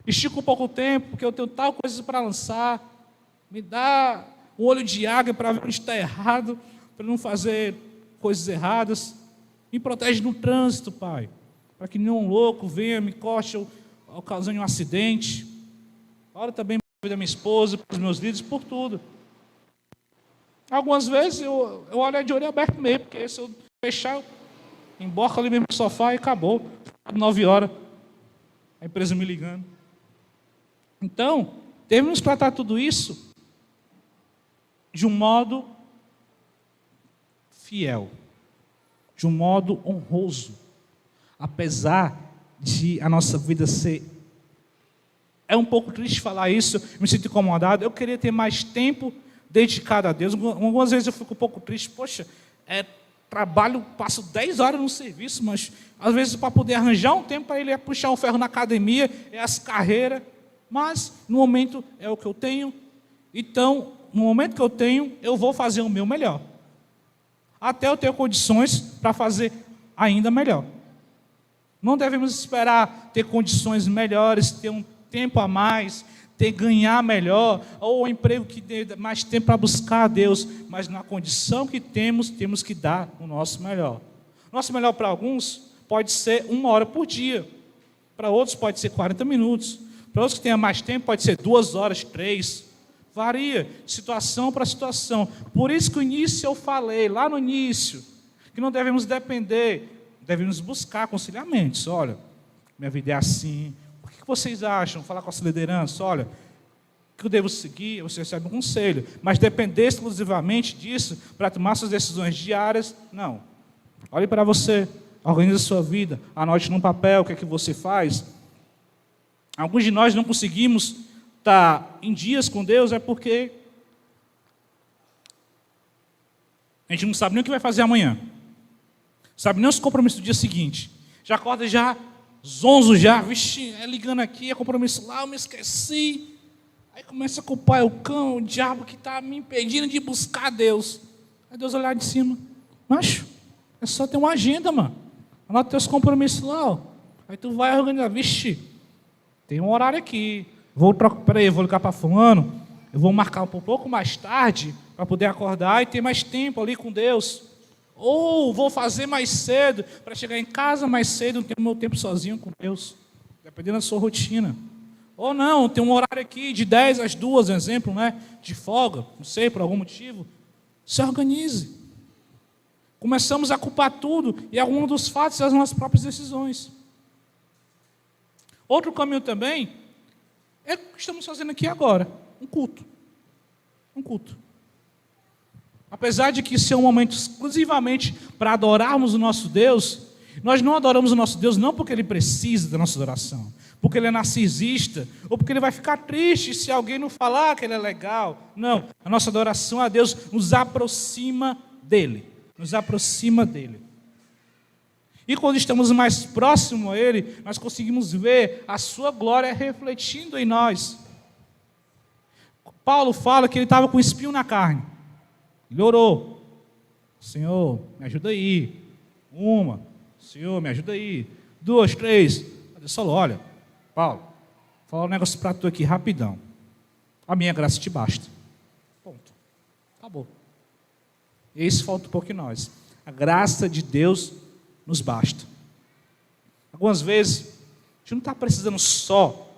Estica um pouco o tempo, porque eu tenho tal coisa para lançar. Me dá um olho de águia para ver onde está errado, para não fazer coisas erradas. Me protege no trânsito, Pai, para que nenhum louco venha, me corte ou ocasione um acidente. Ora também pela vida da minha esposa, pelos meus líderes, por tudo. Algumas vezes eu olho de olho aberto mesmo, porque se eu fechar, eu emborco ali mesmo no sofá e acabou. 9 horas, a empresa me ligando. Então, devemos tratar tudo isso de um modo fiel, de um modo honroso, apesar de a nossa vida ser... É um pouco triste falar isso, me sinto incomodado. Eu queria ter mais tempo dedicado a Deus. Algumas vezes eu fico um pouco triste. Poxa, trabalho, passo 10 horas no serviço, mas às vezes para poder arranjar um tempo para ele puxar um ferro na academia, as carreiras. Mas no momento é o que eu tenho. Então, no momento que eu tenho, eu vou fazer o meu melhor. Até eu ter condições para fazer ainda melhor. Não devemos esperar ter condições melhores, ter um tempo a mais, ganhar melhor, ou um emprego que dê mais tempo para buscar a Deus, mas na condição que temos que dar o nosso melhor. Nosso melhor para alguns pode ser 1 hora por dia, para outros pode ser 40 minutos, para outros que tenham mais tempo pode ser 2 horas, 3, varia, situação para situação. Por isso que no início eu falei, lá no início, que não devemos depender, devemos buscar aconselhamentos. Olha, minha vida é assim, o que vocês acham? Falar com a sua liderança, olha, o que eu devo seguir? Você recebe um conselho, mas depender exclusivamente disso para tomar suas decisões diárias, não. Olhe para você, organize a sua vida, anote num papel o que é que você faz. Alguns de nós não conseguimos estar em dias com Deus, é porque a gente não sabe nem o que vai fazer amanhã, sabe nem os compromissos do dia seguinte, já acorda já zonzo já, vixe, ligando aqui, é compromisso lá, eu me esqueci, aí começa a culpar o cão, o diabo que está me impedindo de buscar Deus. Aí Deus olhar de cima, macho, é só ter uma agenda, mano, anota teus compromissos lá, ó. Aí tu vai organizar, vixe, tem um horário aqui, vou ligar para fulano, eu vou marcar um pouco mais tarde, para poder acordar e ter mais tempo ali com Deus. Ou vou fazer mais cedo, para chegar em casa mais cedo, ter o meu tempo sozinho com Deus, dependendo da sua rotina. Ou não, tem um horário aqui de 10 às 2, um exemplo, né? De folga, não sei, por algum motivo. Se organize. Começamos a culpar tudo, e alguns dos fatos são as nossas próprias decisões. Outro caminho também é o que estamos fazendo aqui agora, um culto. Um culto. Apesar de que isso é um momento exclusivamente para adorarmos o nosso Deus, nós não adoramos o nosso Deus não porque Ele precisa da nossa adoração, porque Ele é narcisista, ou porque Ele vai ficar triste se alguém não falar que Ele é legal. Não, a nossa adoração a Deus nos aproxima dEle, nos aproxima dEle. E quando estamos mais próximos a Ele, nós conseguimos ver a sua glória refletindo em nós. Paulo fala que ele estava com espinho na carne. Ele orou. Senhor, me ajuda aí. 1, Senhor, me ajuda aí. 2, 3. Deus falou, olha, Paulo, vou falar um negócio para tu aqui rapidão. A minha graça te basta. Ponto. Acabou. E isso falta um pouco em nós. A graça de Deus nos basta. Algumas vezes, a gente não está precisando só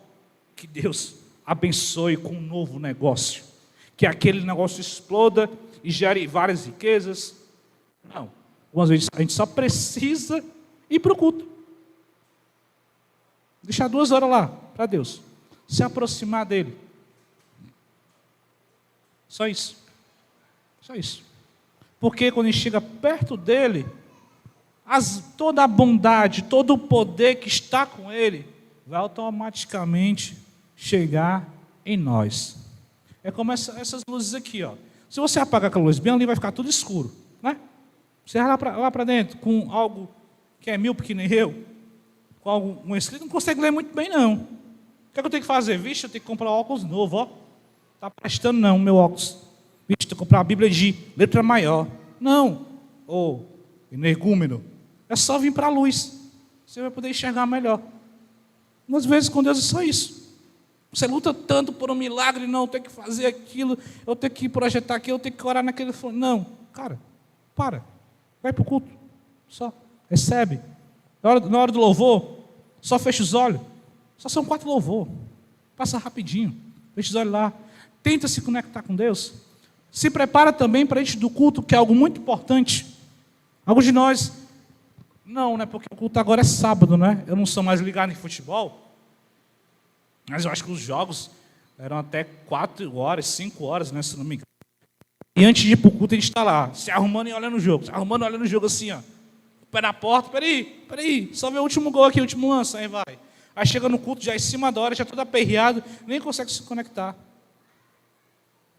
que Deus abençoe com um novo negócio, que aquele negócio exploda e gere várias riquezas. Não. Algumas vezes a gente só precisa ir para o culto. Deixar 2 horas lá para Deus. Se aproximar dEle. Só isso. Só isso. Porque quando a gente chega perto dEle, toda a bondade, todo o poder que está com Ele, vai automaticamente chegar em nós. É como essas luzes aqui, ó. Se você apagar aquela luz bem ali, vai ficar tudo escuro, né? Você vai lá para dentro com algo que é míope que nem eu, com algum escrito, não consegue ler muito bem, não. O que é que eu tenho que fazer? Vixe, eu tenho que comprar um óculos novo, ó. Tá prestando não, meu óculos. Vixe, tenho que comprar uma Bíblia de letra maior. Não. Ou energúmeno. É só vir para a luz. Você vai poder enxergar melhor. Umas vezes com Deus é só isso. Você luta tanto por um milagre, não, eu tenho que fazer aquilo, eu tenho que projetar aquilo, eu tenho que orar naquele... Não, cara, para. Vai para o culto. Só. Recebe. Na hora do louvor, só fecha os olhos. Só são 4 louvor. Passa rapidinho. Fecha os olhos lá. Tenta se conectar com Deus. Se prepara também para a gente do culto, que é algo muito importante. Alguns de nós... Não, né? Porque o culto agora é sábado, né? Eu não sou mais ligado em futebol. Mas eu acho que os jogos eram até 4 horas, 5 horas, né? Se não me engano. E antes de ir para o culto, a gente está lá, se arrumando e olhando o jogo. Se arrumando e olhando o jogo assim, ó. Pé na porta, peraí. Só ver o último gol aqui, o último lance, aí vai. Aí chega no culto, já em cima da hora, já todo aperreado, nem consegue se conectar.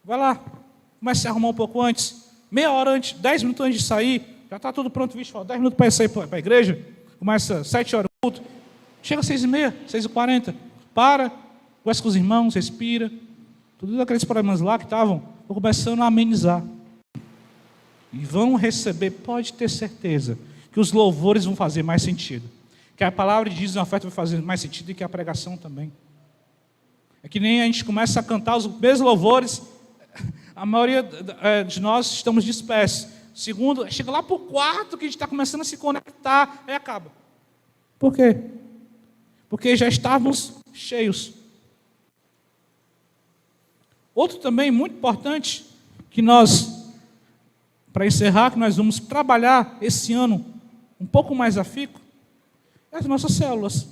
Vai lá. Começa a arrumar um pouco antes. Meia hora antes, 10 minutos antes de sair. Já está tudo pronto, vixe, 10 minutos para sair para a igreja. Começa 7 horas o culto. Chega às 6h30, 6h40. Para, conversa com os irmãos, respira. Todos aqueles problemas lá que estavam, vão começando a amenizar. E vão receber, pode ter certeza, que os louvores vão fazer mais sentido. Que a palavra de dízimo e oferta vai fazer mais sentido do que a pregação também. É que nem a gente começa a cantar os mesmos louvores, a maioria de nós estamos dispersos. Segundo, chega lá para o quarto que a gente está começando a se conectar, aí acaba. Por quê? Porque já estávamos cheios. Outro também muito importante, que nós, para encerrar, que nós vamos trabalhar esse ano um pouco mais afico, é as nossas células.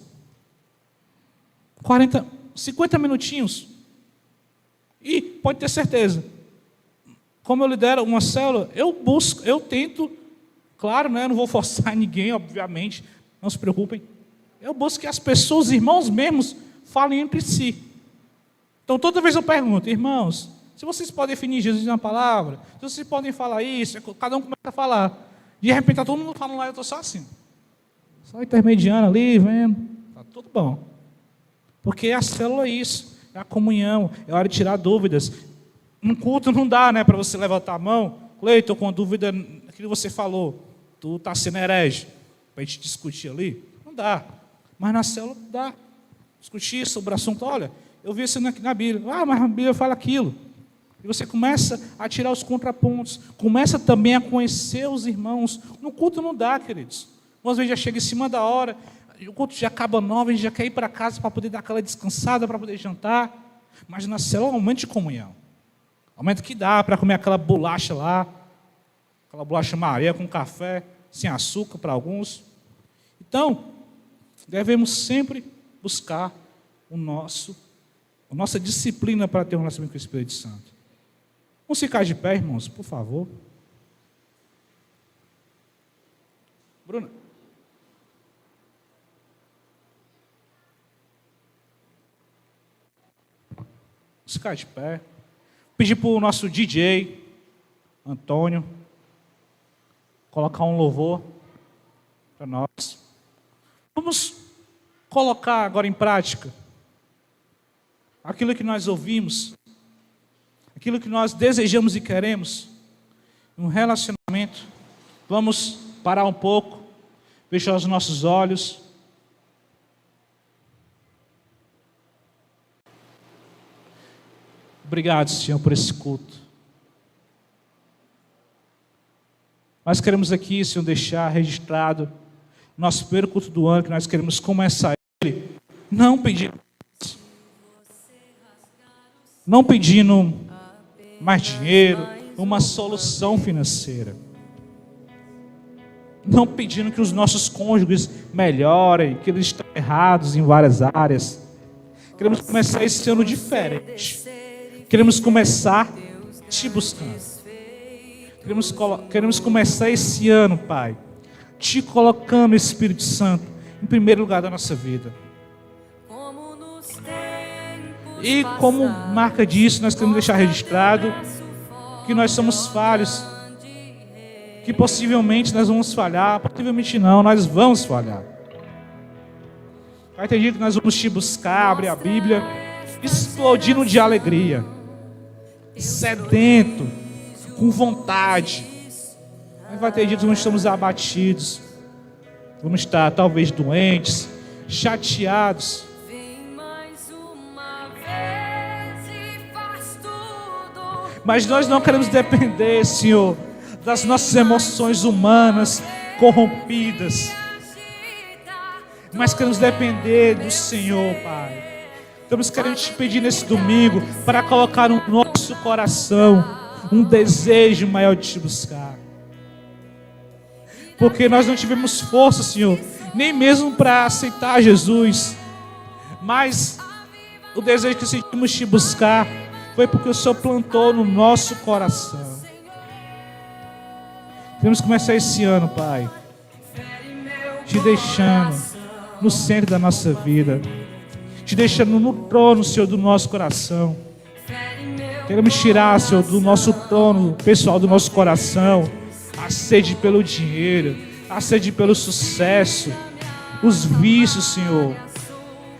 50 minutinhos. E pode ter certeza, como eu lidero uma célula, eu tento, claro, né, não vou forçar ninguém, obviamente, não se preocupem. Eu busco que as pessoas, os irmãos mesmos, falem entre si. Então, toda vez eu pergunto, irmãos, se vocês podem definir Jesus na palavra, se vocês podem falar isso, cada um começa a falar. De repente, está todo mundo falando lá, eu estou só assim. Só intermediando ali, vendo. Está tudo bom. Porque a célula é isso, é a comunhão, é a hora de tirar dúvidas. No culto não dá, né, para você levantar a mão. Cleiton, com dúvida naquilo que você falou, tu está sendo herege, para a gente discutir ali. Não dá. Mas na célula dá. Discutir sobre o assunto, olha, eu vi isso na Bíblia. Ah, mas a Bíblia fala aquilo. E você começa a tirar os contrapontos. Começa também a conhecer os irmãos. No culto não dá, queridos. Umas vezes já chega em cima da hora, o culto já acaba 9, a gente já quer ir para casa para poder dar aquela descansada, para poder jantar. Mas na célula é um momento de comunhão. É um momento que dá para comer aquela bolacha lá, aquela bolacha Maria com café, sem açúcar para alguns. Então, devemos sempre buscar a nossa disciplina para ter um relacionamento com o Espírito Santo. Vamos ficar de pé, irmãos, por favor. Bruna. Vamos ficar de pé. Pedir para o nosso DJ, Antônio, colocar um louvor para nós. Vamos colocar agora em prática aquilo que nós ouvimos, aquilo que nós desejamos e queremos, um relacionamento. Vamos parar um pouco, fechar os nossos olhos. Obrigado, Senhor, por esse culto. Nós queremos aqui, Senhor, deixar registrado nosso primeiro culto do ano, que nós queremos começar ele, não pedindo mais dinheiro, uma solução financeira. Não pedindo que os nossos cônjuges melhorem, que eles estão errados em várias áreas. Queremos começar esse ano diferente. Queremos começar te buscando. Queremos começar esse ano, Pai, te colocando, Espírito Santo, em primeiro lugar da nossa vida. E como marca disso, nós queremos deixar registrado que nós somos falhos, que possivelmente nós vamos falhar, possivelmente não, nós vamos falhar. Vai ter dia que nós vamos te buscar, abrir a Bíblia, explodindo de alegria, sedento, com vontade. Mas vai ter dia que nós estamos abatidos, vamos estar talvez doentes, chateados. Mas nós não queremos depender, Senhor, das nossas emoções humanas corrompidas, mas queremos depender do Senhor, Pai. Estamos querendo te pedir nesse domingo para colocar no nosso coração um desejo maior de te buscar, porque nós não tivemos força, Senhor, nem mesmo para aceitar Jesus, mas o desejo que sentimos te buscar foi porque o Senhor plantou no nosso coração. Queremos começar esse ano, Pai, te deixando no centro da nossa vida, te deixando no trono, Senhor, do nosso coração. Queremos tirar, Senhor, do nosso trono pessoal, do nosso coração, a sede pelo dinheiro, a sede pelo sucesso, os vícios, Senhor,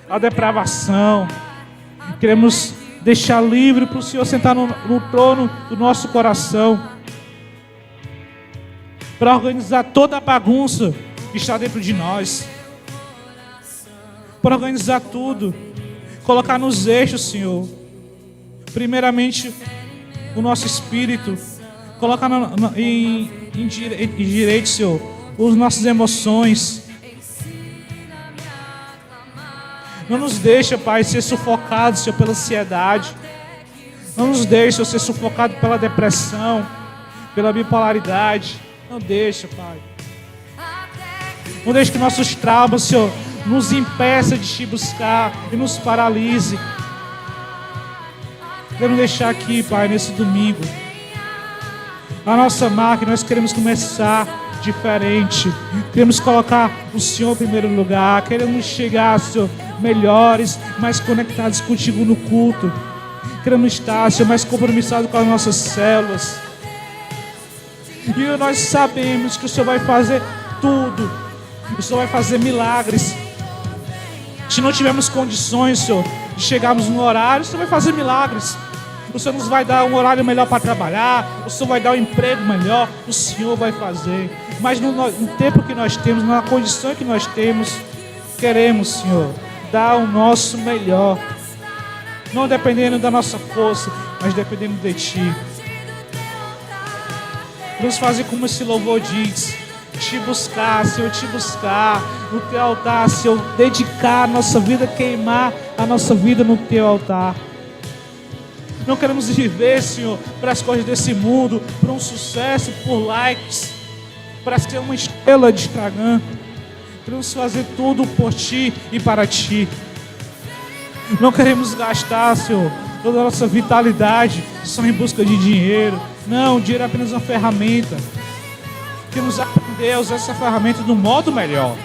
a depravação. Queremos deixar livre para o Senhor sentar no trono do nosso coração, para organizar toda a bagunça que está dentro de nós. para organizar tudo, colocar nos eixos, Senhor. Primeiramente, o nosso espírito, colocar em direito, Senhor, as nossas emoções. Não nos deixa, Pai, ser sufocados, Senhor, pela ansiedade. Não nos deixa, Senhor, ser sufocado pela depressão, pela bipolaridade. Não deixa, Pai. Não deixa que nossos traumas, Senhor, nos impeça de te buscar e nos paralise. Queremos deixar aqui, Pai, nesse domingo, a nossa marca. Nós queremos começar diferente. Queremos colocar o Senhor em primeiro lugar. Queremos chegar, Senhor, melhores, mais conectados contigo no culto. Queremos estar, Senhor, mais compromissados com as nossas células. E nós sabemos que o Senhor vai fazer tudo. O Senhor vai fazer milagres. Se não tivermos condições, Senhor, de chegarmos no horário, o Senhor vai fazer milagres. O Senhor nos vai dar um horário melhor para trabalhar. O Senhor vai dar um emprego melhor. O Senhor vai fazer. Mas no tempo que nós temos, na condição que nós temos, queremos, Senhor, dar o nosso melhor. Não dependendo da nossa força, mas dependendo de Ti. Vamos fazer como esse louvor diz: te buscar, Senhor, te buscar no Teu altar, Senhor, dedicar a nossa vida, queimar a nossa vida no Teu altar. Não queremos viver, Senhor, para as coisas desse mundo, para um sucesso, por likes, para ser uma estrela de Instagram. Queremos fazer tudo por Ti e para Ti. Não queremos gastar, Senhor, toda a nossa vitalidade só em busca de dinheiro. Não, o dinheiro é apenas uma ferramenta. Queremos aprender a usar essa ferramenta do modo melhor.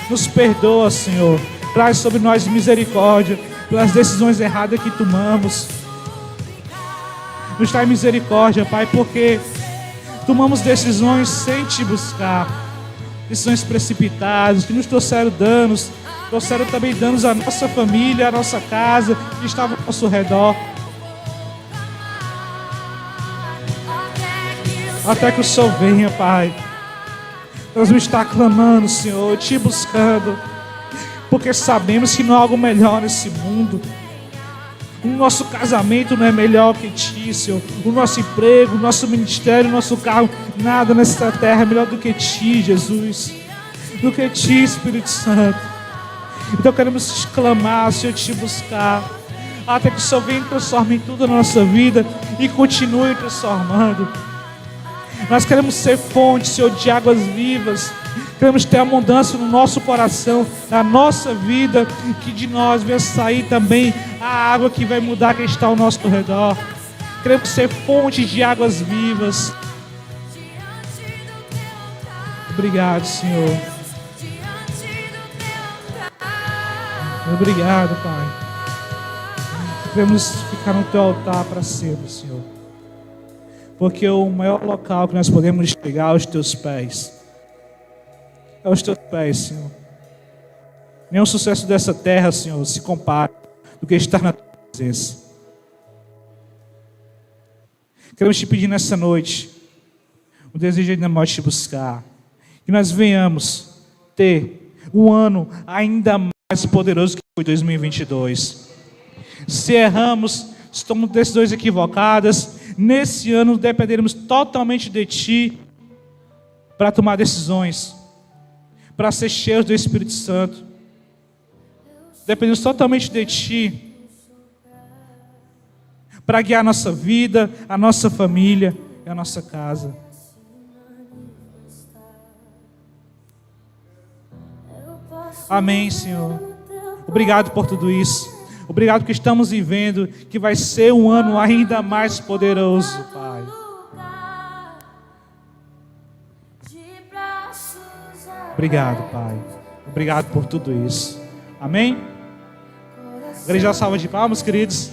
Nos perdoa, Senhor. Traz sobre nós misericórdia pelas decisões erradas que tomamos. Nos traz misericórdia, Pai, porque tomamos decisões sem Te buscar. Decisões precipitadas, que nos trouxeram danos. Trouxeram também danos à nossa família, à nossa casa, que estava ao nosso redor. Até que o Senhor venha, Pai. Nós vamos estar clamando, Senhor, Te buscando, porque sabemos que não há algo melhor nesse mundo. O nosso casamento não é melhor que Ti, Senhor. O nosso emprego, o nosso ministério, o nosso carro, nada nessa terra é melhor do que Ti, Jesus. Do que Ti, Espírito Santo. Então queremos clamar, Senhor, Te buscar, até que o Senhor venha e transforme tudo na nossa vida e continue transformando. Nós queremos ser fonte, Senhor, de águas vivas. Queremos ter abundância no nosso coração, na nossa vida, que de nós venha sair também a água que vai mudar quem está ao nosso redor. Queremos ser fonte de águas vivas. Obrigado, Senhor. Obrigado, Pai. Queremos ficar no Teu altar para sempre, Senhor. Porque o maior local que nós podemos chegar aos Teus pés. É aos Teus pés, Senhor. Nenhum sucesso dessa terra, Senhor, se compara do que estar na Tua presença. Queremos Te pedir nessa noite o desejo de ainda mais Te buscar. Que nós venhamos ter um ano ainda mais poderoso que foi 2022. Se erramos, se tomamos decisões equivocadas, nesse ano dependeremos totalmente de Ti para tomar decisões, para ser cheios do Espírito Santo. Dependemos totalmente de Ti para guiar a nossa vida, a nossa família e a nossa casa. Amém, Senhor. Obrigado por tudo isso. Obrigado que estamos vivendo, que vai ser um ano ainda mais poderoso, Pai. Obrigado, Pai. Obrigado por tudo isso. Amém? Igreja, salva de palmas, queridos.